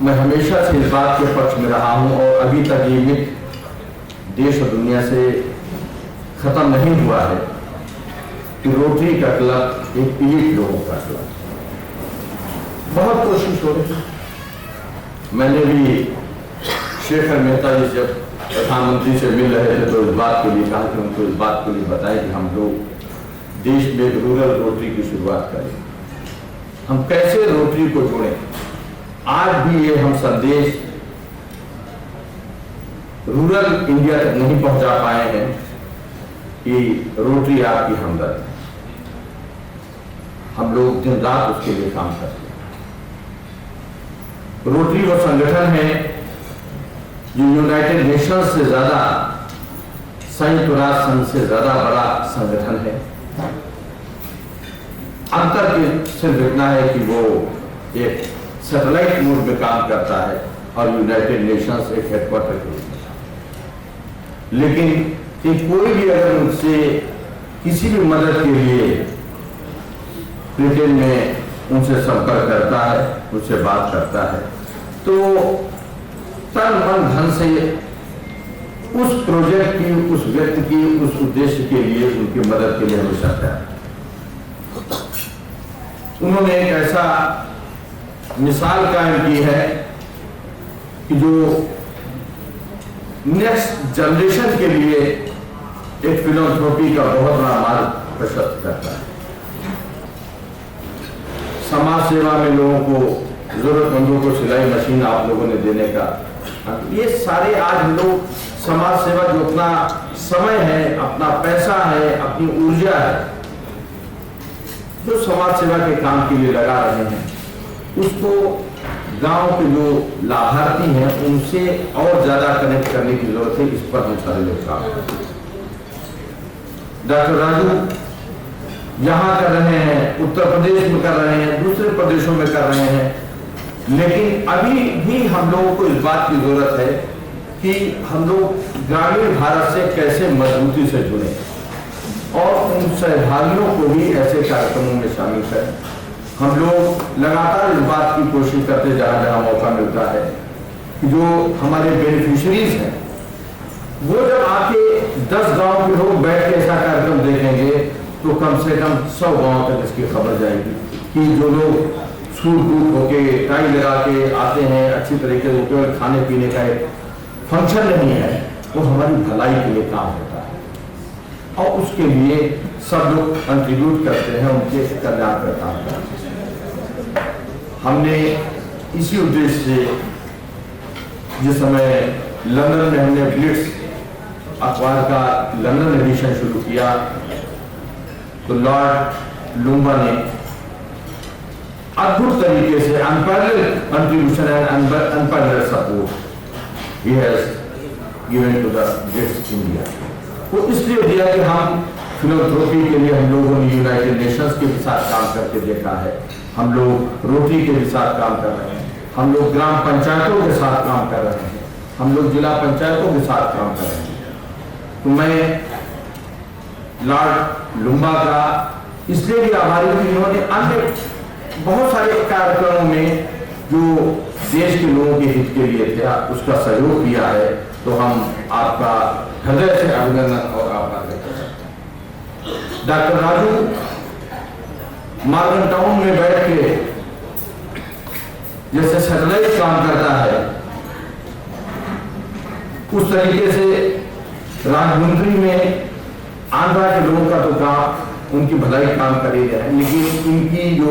मैं हमेशा से इस बात के पक्ष में रहा हूं और अभी तक ये मिथ देश और दुनिया से खत्म नहीं हुआ है कि रोटरी का क्लब एक पीड़ित लोगों का क्लब। बहुत कोशिश हो रही है। मैंने भी शेखर मेहता जी जब प्रधानमंत्री से मिल रहे थे तो इस बात के लिए कहा कि उनको इस बात के लिए बताएं कि हम लोग देश में एक रूरल रोटरी की शुरुआत करें, हम कैसे रोटरी को जोड़ें। आज भी ये हम संदेश रूरल इंडिया तक नहीं पहुंचा पाए हैं कि रोटरी आपकी हमदर्द है। हम लोग दिन रात उसके लिए काम करते हैं। रोटरी वो संगठन है जो यूनाइटेड नेशंस से ज्यादा, संयुक्त राष्ट्र संघ से ज्यादा बड़ा संगठन है। अंतर सिर्फ इतना है कि वो एक सैटेलाइट मोड में काम करता है और यूनाइटेड नेशंस एक हेडक्वार्टर के रूप में। लेकिन कि कोई भी अगर उनसे किसी भी मदद के लिए ब्रिटेन में उनसे संपर्क करता है, उनसे बात करता है, तो तन मन धन से उस प्रोजेक्ट की, उस व्यक्ति की, उस उद्देश्य के लिए, उनकी मदद के लिए हमेशा तैयार। उन्होंने एक ऐसा मिसाल कायम की है कि जो नेक्स्ट जनरेशन के लिए एक फिलैंथ्रोपी का बहुत बड़ा मार्ग प्रशस्त करता है। समाज सेवा में लोगों को, जरूरतमंदों को सिलाई मशीन आप लोगों ने देने का, ये सारे आज लोग समाज सेवा जो अपना समय है, अपना पैसा है, अपनी ऊर्जा है, जो समाज सेवा के काम के लिए लगा रहे हैं, उसको गांव के जो लाभार्थी हैं उनसे और ज्यादा कनेक्ट करने की जरूरत है। इस पर हम सारे लोग काम करते हैं। डॉक्टर राजू यहां कर रहे हैं, उत्तर प्रदेश में कर रहे हैं, दूसरे प्रदेशों में कर रहे हैं, लेकिन अभी भी हम लोगों को इस बात की जरूरत है कि हम लोग ग्रामीण भारत से कैसे मजबूती से जुड़े और उन सहभागियों को भी ऐसे कार्यक्रमों में शामिल करें। हम लोग लगातार इस बात की कोशिश करते जहां जहां मौका मिलता है कि जो हमारे बेनिफिशरीज हैं वो जब आके 10 गांव के लोग बैठ के ऐसा कार्यक्रम देखेंगे तो कम से कम 100 गांव तक इसकी खबर जाएगी कि जो लोग सूट बूट होके टाई लगा के आते हैं, अच्छी तरीके से केवल खाने पीने का एक फंक्शन नहीं है, वो हमारी भलाई के लिए काम होता है और उसके लिए सब लोग कंट्रीब्यूट करते हैं, उनके कल्याण का काम करते हैं। हमने इसी उद्देश्य से जिस समय लंदन में हमने ब्लिट्स अखबार का लंदन एडिशन शुरू किया तो लॉर्ड लूम्बा ने अद्भुत तरीके से unparalleled contribution and unparalleled support he has given to the Brits India. वो इसलिए दिया कि हम फिलैंथ्रोपी के लिए हम लोगों ने यूनाइटेड नेशंस के साथ काम करके देखा है, हम लोग रोटरी के साथ काम कर रहे हैं, हम लोग ग्राम पंचायतों के साथ काम कर रहे हैं, हम लोग जिला पंचायतों के साथ काम कर रहे हैं। तो मैं लॉर्ड लूम्बा का इसलिए भी आभारी हूं कि इन्होंने अन्य बहुत सारे कार्यक्रमों में जो देश के लोगों के हित के लिए थे उसका सहयोग किया है, तो हम आपका हृदय से अभिनंदन और आभार व्यक्त करते हैं। डॉक्टर राजू मार्गन टाउन में बैठ के जैसे सैटेलाइट काम करता है उस तरीके से राजमुंद्री में आंध्रा के लोगों का तो काम, उनकी भलाई काम करेगा, लेकिन इनकी जो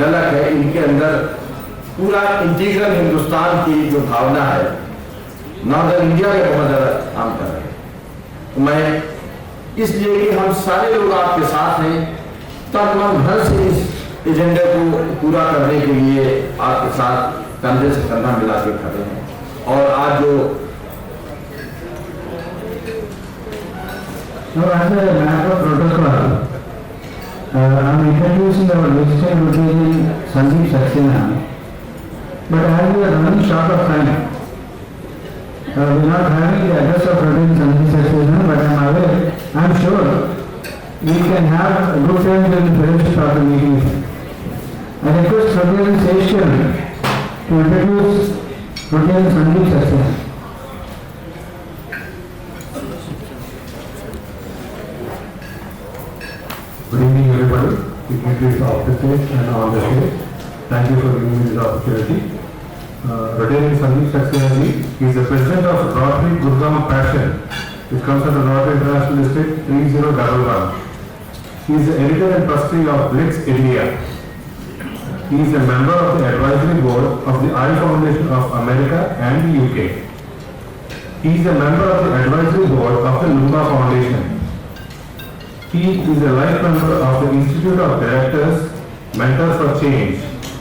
ललक है, इनके अंदर पूरा इंटीग्रल हिंदुस्तान की जो भावना है, नॉर्दर्न इंडिया में बहुत ज़्यादा काम कर रहे हैं। मैं इसलिए कि हम सारे लोग आपके साथ हैं, तब हम घर से इस एजेंडे को पूरा करने के लिए आपके साथ कंधे से कंधा मिला के खड़े हैं। और आज जो as a matter of protocol, I'm introducing our legislative Rotarian Sandeep Saxena, but as we are running short of time, we are not having the address of Rotarian Sandeep Saxena, but I'm sure we can have a good time during the fellowship of the meeting. I request Rotarian Session to introduce Rotarian Sandeep Saxena. Good evening, everybody. Dignitaries of the stage and on the stage. Thank you for giving me this opportunity. Rotarian Sandeep Saxena is the president of Rotary Gurgaon Passion, which comes under Rotary International District 3011. He is the editor and trustee of Blitz India. He is a member of the advisory board of the Eye Foundation of America and the UK. He is a member of the advisory board of the Loomba Foundation. He is a life member of the Institute of Directors, Mentors for Change,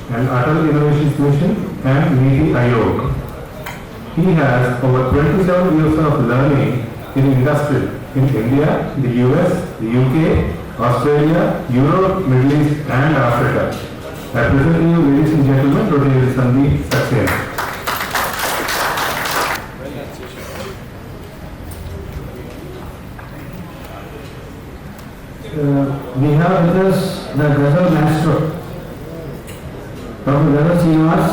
and Atal Innovations Mission and Niti Ayog. He has over 27 years of learning in industry in India, the US, the UK, Australia, Europe, Middle East, and Africa. I present to you, ladies and gentlemen, Rotarian Sandeep Saxena. We have with us the Ghazal Maestro, Dr. Ghazal Srinivas,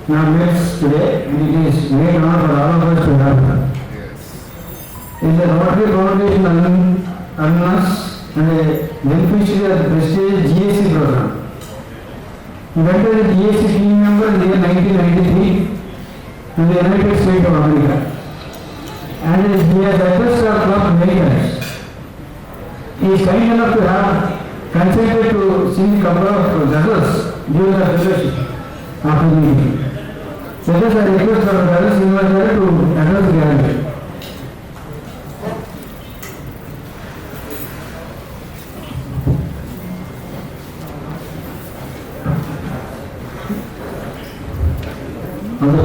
now meets today, and it is great honor for all of us to have her. In the Rotary Foundation alumnus and a beneficiary of the prestigious GSC program. He went as a GSC team member in the year 1993 in the United States of America, and he has addressed our club many times. He is kind enough to have consented to sing a couple of ghazals during the fellowship after the meeting. Let us request Dr. Ghazal Srinivas to address the gathering.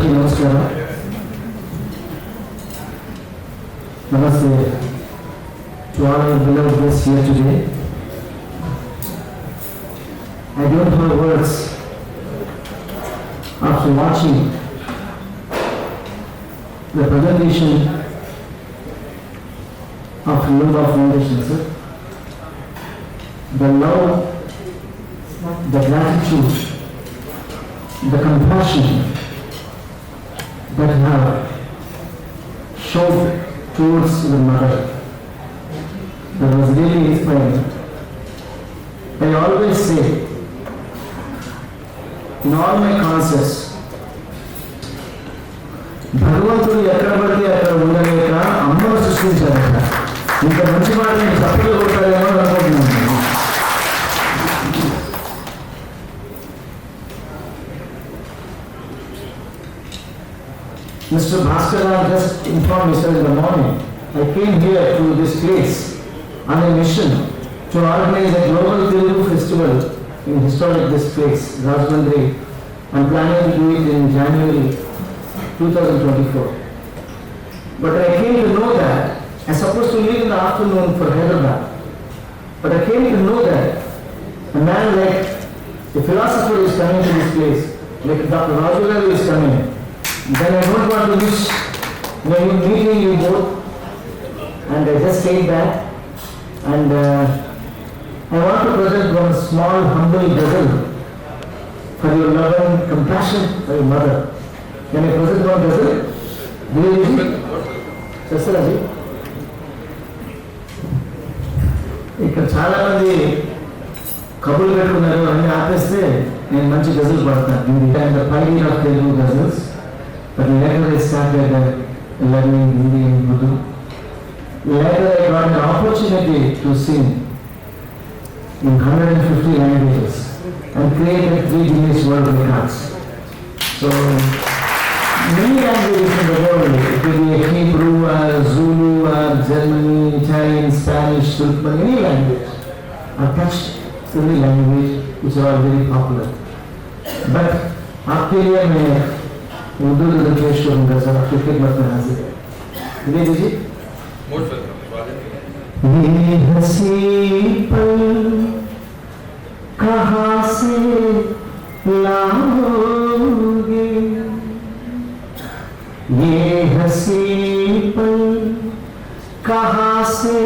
Namaste. Namaste to all our beloved guests here today. I don't have words after watching the presentation of Loomba Foundation, sir. The love, the gratitude, the compassion that have showed towards the mother, that was really inspiring. I always say, in all my concerts, భగవంతుడు ఎక్కడ పడితే అక్కడ ఉండలేక అమ్మను సృష్టించారట. ఇంత మంచి మాట నేను తప్పులు కొట్టాలేమో అనుకుంటున్నాను. Mr. Bhaskara just informed me, sir, in the morning, I came here to this place on a mission to organize a global Telugu festival in historic this place, Rajahmundry. I'm planning to do it in January 2024. But I came to know that I'm supposed to leave in the afternoon for Hyderabad. But I came to know that a man like a philosopher is coming to this place, like Dr. Raj Loomba is coming. Then I don't want to miss meeting you both, and I just came back, and I want to present one small humble ghazal for your love and compassion for your mother. Can I present one ghazal? Do you listen? Sasaraji? ఇక్కడ చాలా మంది కబుర్లు పెట్టుకున్నారు, అన్ని ఆపేస్తే నేను మంచి గజల్ పడతాను. The pioneer of Telugu ghazals. But later I started learning Hindi and Urdu. Later I got an opportunity to sing in 150 languages and created 3 Guinness World Records. So many languages in the world, it could be Hebrew, Zulu, German, Italian, Spanish, Turkmen, any language. I touched every language which are all very popular. But आपके लिए मैं उर्दू में पेश करूँगा sir, आपके खिदमत में हाजिर है। विनय जी, ये हंसी पल कहाँ से लाओगे, ये हंसी पल कहाँ से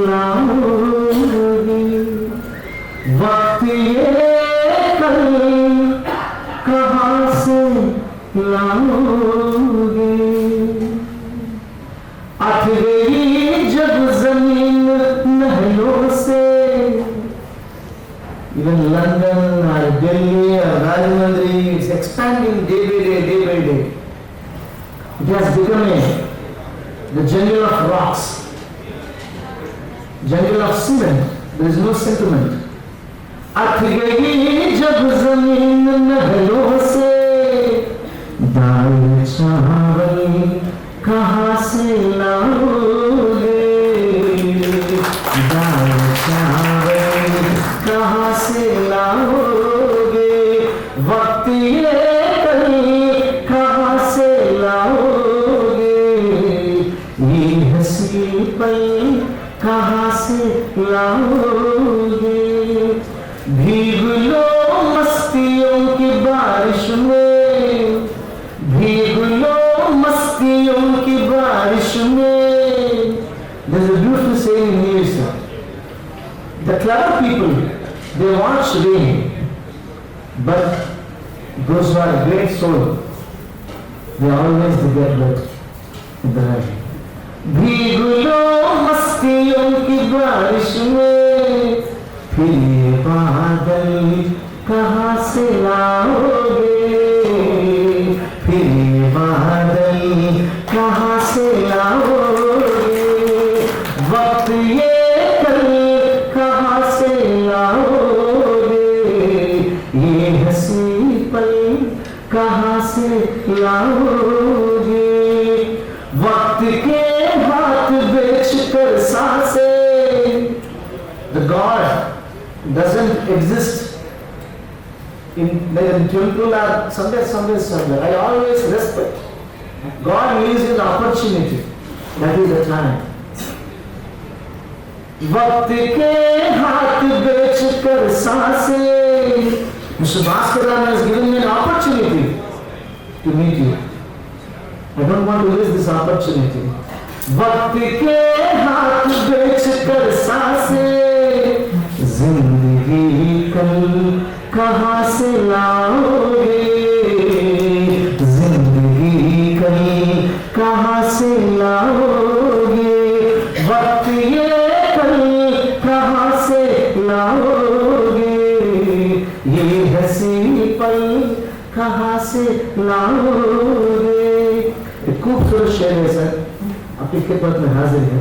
लाओगे, वक्त ये कल कहाँ से लाओगे, अट गई जब जमीन नहलों से, even London or Delhi or Rajahmundry is expanding day by day, day by day. It has become the jungle of rocks, jungle of cement. There is no sentiment. अट गई जब जमीन नहलों से, दाल चावल कहाँ से लाओगे, दाल चावल कहाँ से लाओगे, वक्त ये कल कहाँ से लाओगे, ये हंसी पल कहाँ से लाओगे, भीग लो मस्तियों की बारिश में, भीग लो मस्तियों की बारिश में. There is a beautiful saying in English, sir. The clever people, they watch rain, but those who are great soul, they always get wet in the rain. भीग लो मस्तियों की बारिश में, फिर बादल कहाँ से लाओगे, फिर बादल कहाँ से लाओगे, वक्त ये कल कहाँ से लाओगे, ये हंसी पल कहाँ से लाओगे, वक्त के हाथ बेच कर सांसें. The God doesn't exist in temple or somewhere. I always respect. God lives in opportunity. That is the time. वक्त के हाथ बेच कर सांसें. Mr. Bhaskar has given me an opportunity to meet you. I don't want to lose this opportunity. वक्त के हाथ बेच कर सांसें, जिंदगी कल कहाँ से लाओगे, जिंदगी कल कहाँ से लाओगे, वक्त ये कल कहाँ से लाओगे, ये हंसी पल कहाँ से लाओगे. एक खूबसूरत शेर है सर, आपकी खिदमत में हाजिर है.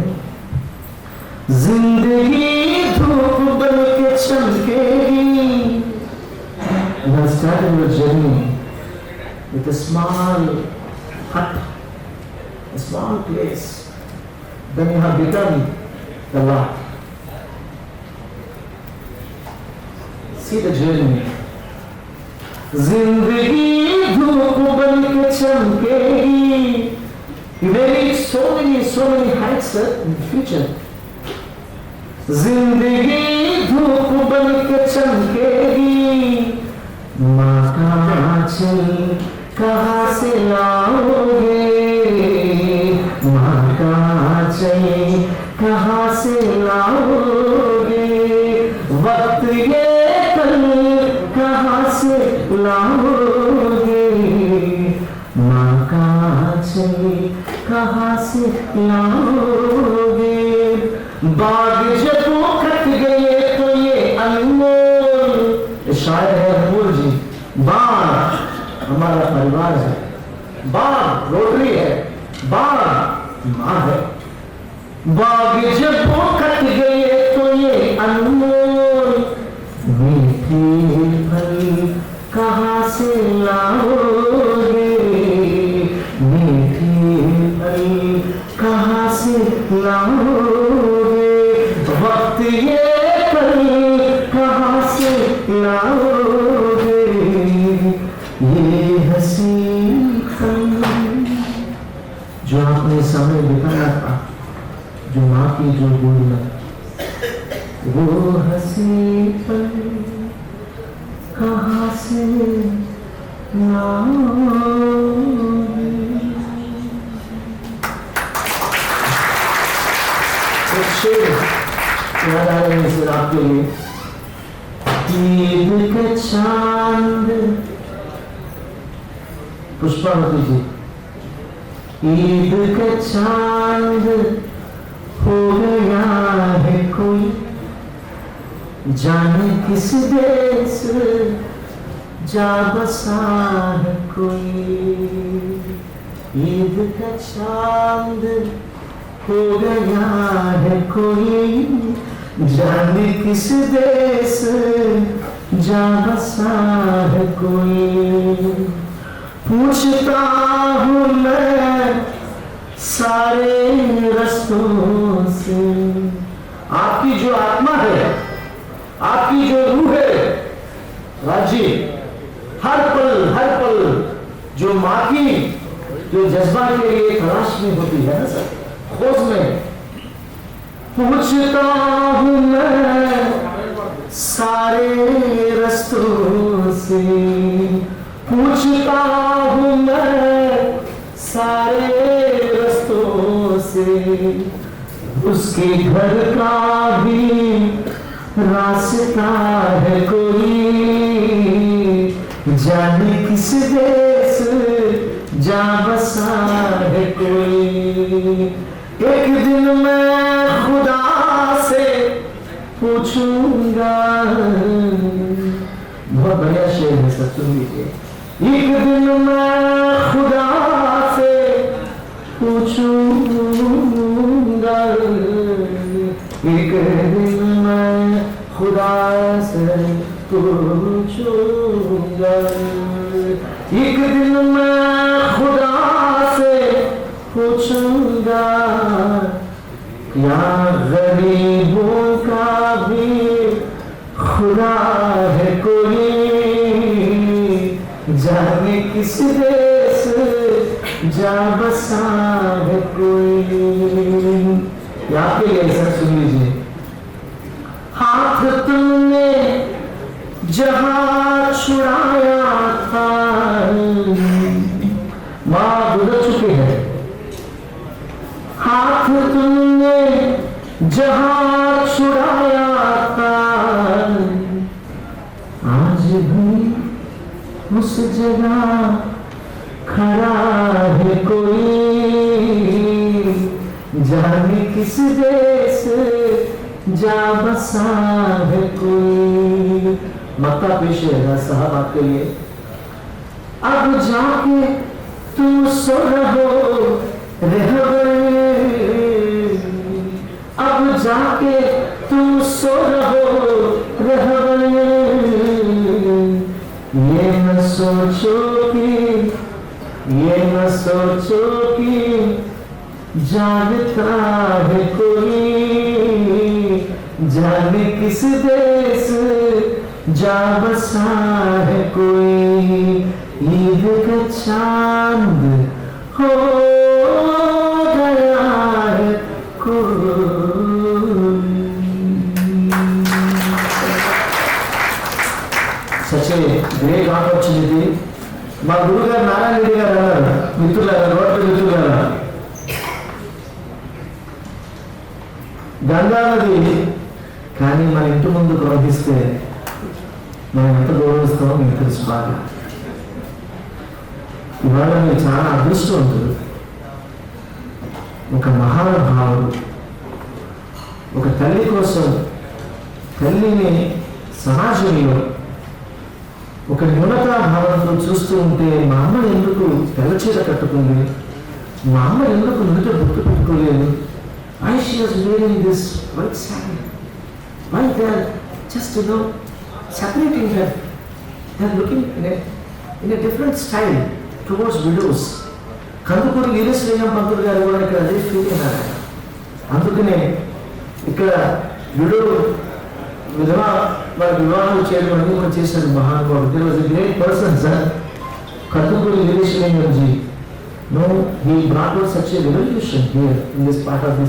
जिंदगी धूप बन के चमकेगी. You have started your journey with a small hut, a small place. Then you have become the Lord. See the journey. जिंदगी धूप बन के चमकेगी. You may reach so many heights in the future. जिंदगी धूप बन के चमकेगी. माँ का आंचल कहाँ से लाओगे, माँ का आंचल कहाँ से लाओगे, वक्त ये कल कहाँ से लाओगे, माँ का आंचल कहाँ से लाओगे. बाग जब कट गए तो ये अनमोल. शायर है अनमोल जी. बाग हमारा परिवार है, बाग रोटरी है, बाग माँ है, बाग जब कट गए तो ये अनमोल मीठे फल कहाँ से लाओगे, मीठे फल कहाँ से लाओगे, वक्त ये पल कहाँ से लाओगे, ये हंसी पल जो आपने समय बिताया था, जो माँ की जो गोद में, वो हंसी पल कहाँ से लाओगे। एक शेर याद आ रहे हैं आपके लिए। ईद के चांद, पुष्पावती जी, ईद के चांद हो गया है कोई, जाने किस देश जा बसा है कोई, ईद का चांद हो गया है कोई, जाने किस देश जा बसा है कोई, पूछता हूँ मैं सारे रस्तों से, आपकी जो आत्मा है, आपकी जो रूह है राजी, हर पल जो माँ की जो जज्बा के लिए तलाश में होती है ना सर, खोज में, पूछता हूँ मैं सारे रस्तों से, पूछता हूँ मैं सारे रस्तों से, उसके घर का भी रास्ता है कोई, जाने किस देश जा बसा है कोई, एक दिन मैं खुदा से पूछूंगा, बहुत बढ़िया शेर है सब, सुन लीजिए। एक दिन मैं खुदा से पूछूंगा, एक दिन मैं खुदा से पूछूंगा, एक दिन मैं खुदा से पूछूंगा, क्या गरीबों का भी खुदा है कोई, जाने किस देश जा बसा है कोई। आपके लिए सर सुन लीजिए। हाथ तुमने जहां छुड़ाया था, मां गुजर चुके हैं, हाथ तुमने जहां छुड़ाया था, आज भी उस जगह खड़ा है कोई, जाने किस देश जा बसा है कोई। मक्का पेश है साहब आपके लिए। अब जाके तुम सो रहो रहबर, अब जाके तुम सो रहो रहबर, ये न सोचो कि जानता है कोई, जाने किस देश जा बसा है कोई, ईद का चांद हो गया है कोई। Such a great opportunity. మా గురువు గారు నారాయణ రెడ్డి గారు అన్నారు, మిత్రులారా, రోటరీ మిత్రులారా, గంగా నది కానీ మన ఇంటి ముందు ప్రవహిస్తే మనం ఎంత గౌరవిస్తామో మీకు తెలుసు బాగా. ఇవాళ మీరు చాలా అదృష్టవంతులు. ఒక మహానుభావుడు ఒక తల్లి కోసం, తల్లిని సమాజంలో ఒక న్యూనతా భావంతో చూస్తూ ఉంటే, మా అమ్మ ఎందుకు తెల్లచీర కట్టుకుంది, మా అమ్మ ఎందుకు నుదుట బొట్టు పెట్టుకోలేదు? Why she was wearing this white sari? Why they are just, separating her? They are looking in a different style towards widows. Kandukuri వీరేశ్వరయ్య పంతులు గారు కూడా ఇక్కడ అదే ఫీల్ అయినారు. అందుకనే ఇక్కడ వారి వివాహాలు చేయడం అనేది కూడా చేశారు మహానుభావుడు. There was a great person, sir. Kandukuri Veereshwarayya ji. No, he brought us such a revolution here in this part of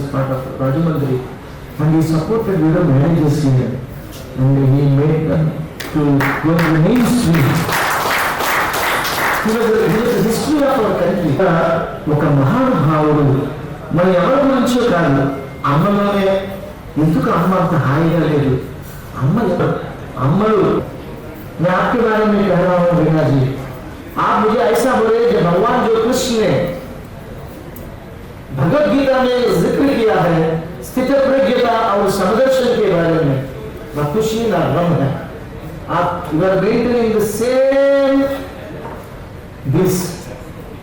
Rajahmundry, and he supported widow marriages here, and he made them to go to the mainstream. He was the history of our country. ఒక మహానుభావుడు మన ఎవరి గురించో కాదు, అమ్మలోనే ఎందుకు అమ్మ అంత హాయిగా లేదు? అమ్మలు मैं आपके बारे में कह रहा हूँ वीणा जी, आप मुझे ऐसा बोले कि भगवान जो कृष्ण ने भगवत गीता में जिक्र किया है स्थित प्रज्ञता और समदर्शन के बारे में, न खुशी न गम है. आप you are maintaining the same bliss.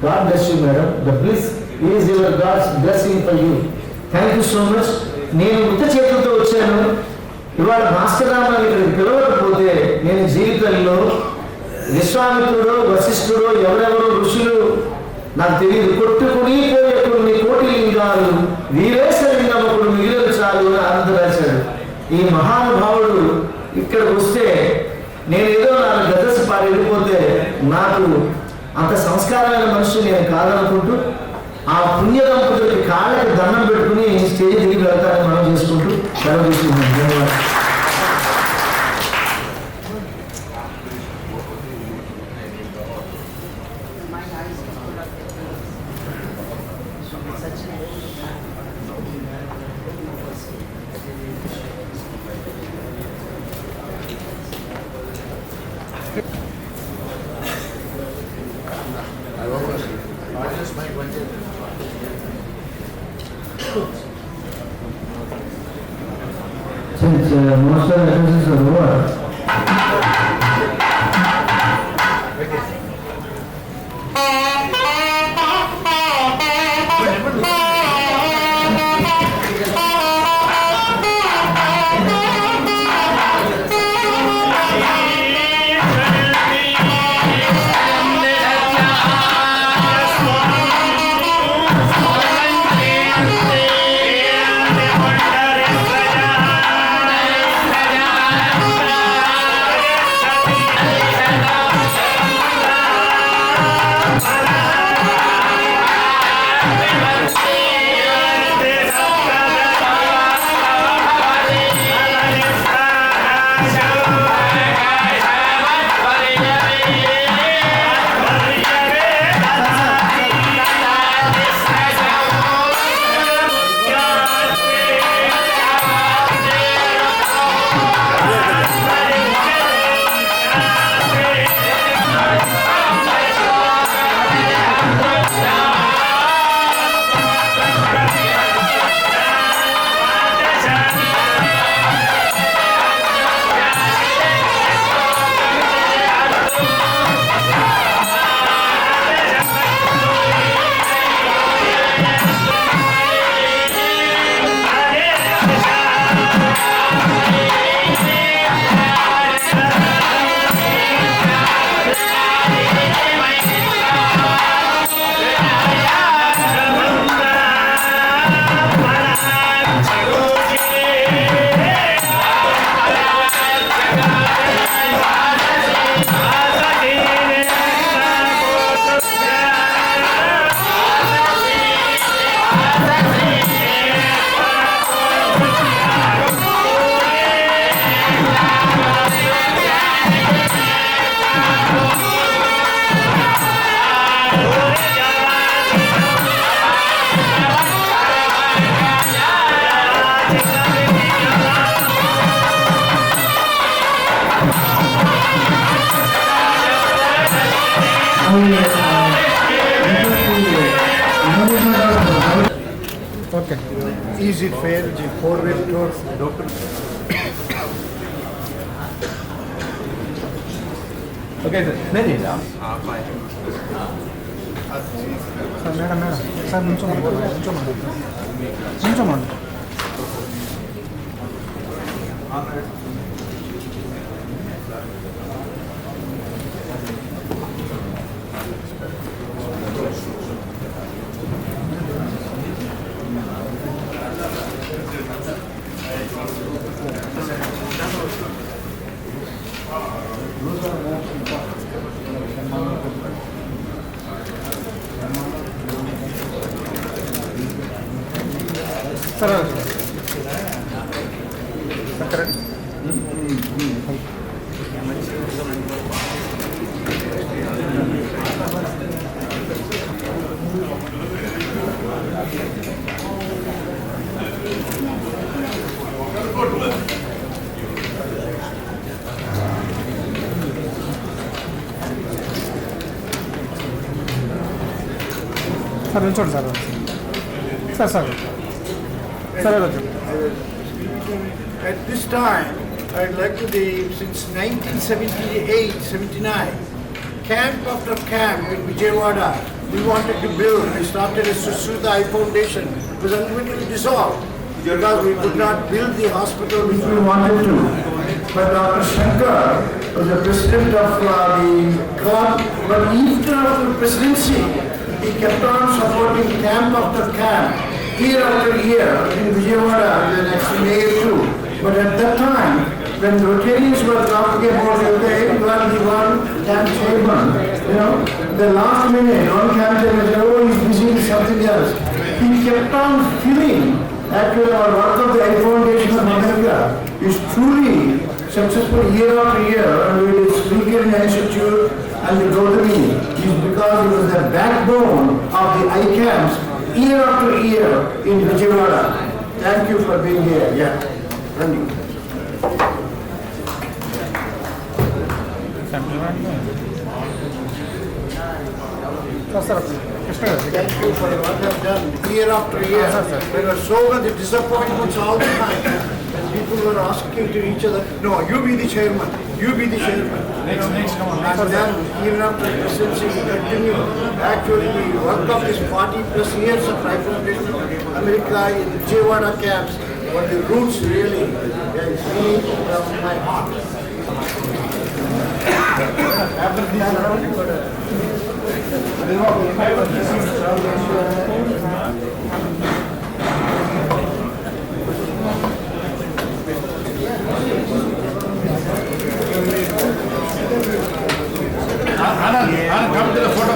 God bless you, madam. The bliss is your God's blessing for you. Thank you so much. నేను ఉత్త చేతులతో వచ్చాను. ఇవాళ మాస్టర్ రామని ఇక్కడికి పిలవకపోతే నేను జీవితంలో విశ్వామిత్రుడు, వశిష్ఠుడు, ఎవరెవరో ఋషులు నాకు తెలియదు, కొట్టుకుని పోయే కొన్ని కోటి లింగాలు వీరేశలింగముడు మిగిలిన చాలు అని అర్థం రాశాడు. ఈ మహానుభావుడు ఇక్కడికి వస్తే నేను ఏదో నాకు గదసి పాడి వెళ్ళిపోతే నాకు అంత సంస్కారమైన మనిషి నేను కాదనుకుంటూ ఆ పుణ్య దంపతులకి కాళ్ళకి దండం పెట్టుకుని స్టేజ్ దిగి వెళ్తారని మనం చేసుకుంటూ సెలవు తీసుకుంటున్నాం. ధన్యవాదాలు. Since most of the addresses are over, Okay. Is it fair? Is it four-way tour? Okay, sir. नहीं नहीं आप At this time, I'd like to be, since 1978-79, camp after camp in Vijayawada, we wanted to build. I started a Susudai Foundation. It was ultimately dissolved because we could not build the hospital which we wanted to. But Dr. Shankar was the president of the club, but even after the presidency, he kept on supporting camp after camp, year after year in Vijayawada, the next mayor too. But at that time, when Rotarians were talking about it, they were the one camp chairman. The last minute, one camp chairman said, oh, he's busy with something else. He kept on filling. Actually, our work of the I Foundation of America is truly successful year after year, and with its speaker in the institute and the Rotary is because it was the backbone of the I camps year after year in Vijayawada. Thank you for being here. Yeah. Thank you. Thank you for what you have done year after year. There were so many disappointments all the time. And people were asking to each other, no, you be the chairman, you be the chairman. And then even after the presidency we continue. Actually, the work of this 40 plus years of I Foundation America in the Vijayawada camps were the roots really. It's really from my heart. Anand, come to the photo.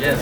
Yes.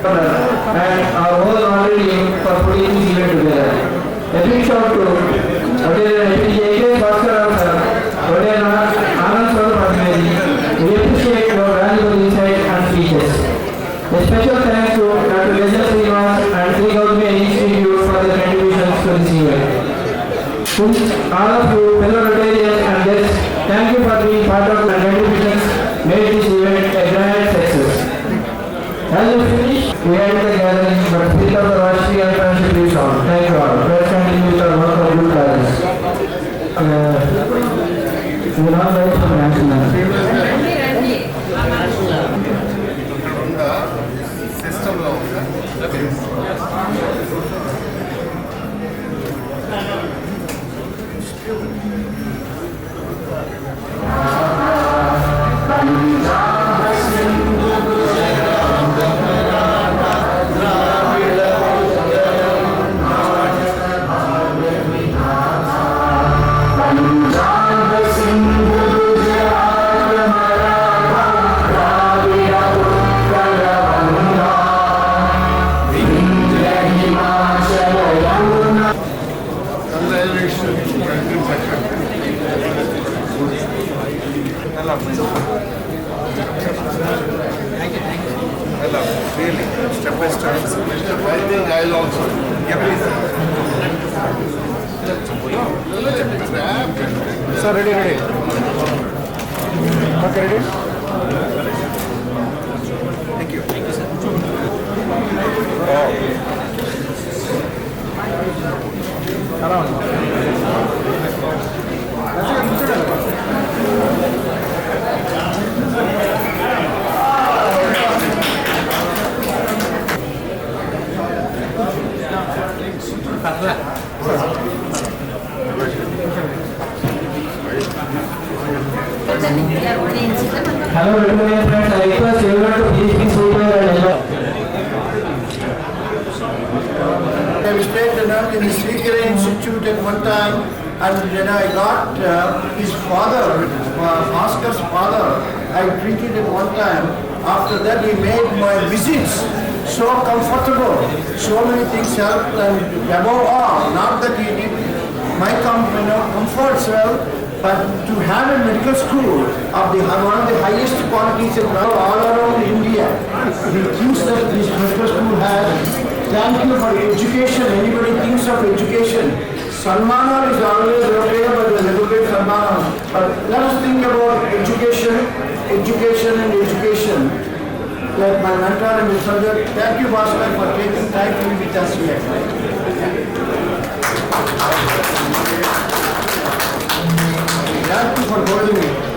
And our whole Rotary team for putting this event together. A big shout to Rotarian Rotarian Anand Swarup. We appreciate your valuable insight and speeches. A special thanks to Dr. Veena Loomba and Sri Gurgaon Institute for their contributions to this event. To all of you, fellow Rotarians and guests, thank you for being part of and contributions made this event a grand success. As we finish, we end the gathering, but spirit of the Rotary and friendship lives on. Thank you all. Let's continue with our work of good causes. we will all wait for the national anthem. System law. Really, step by step. I think I'll also. Yeah, please. Sir, ready? Okay, ready? Thank you. Thank you, sir. Hello, Rotarian friends. I request everyone to please be seated and enjoy. I stayed in the Speaker Institute at one time, and then I got his father, Oscar's father, I treated at one time. After that, he made my visits so comfortable. So many things helped, and above all, not that he did my comforts well, but to have a medical school of one of the highest qualities all around India, the things that this medical school has. Thank you for education. Anybody thinks of education, Salmana is always okay, but there's a little bit Salmana. But let us think about education. Like my mentor and the subject. Thank you, Bhaskar, for taking time to be with us here. Thank you for holding me.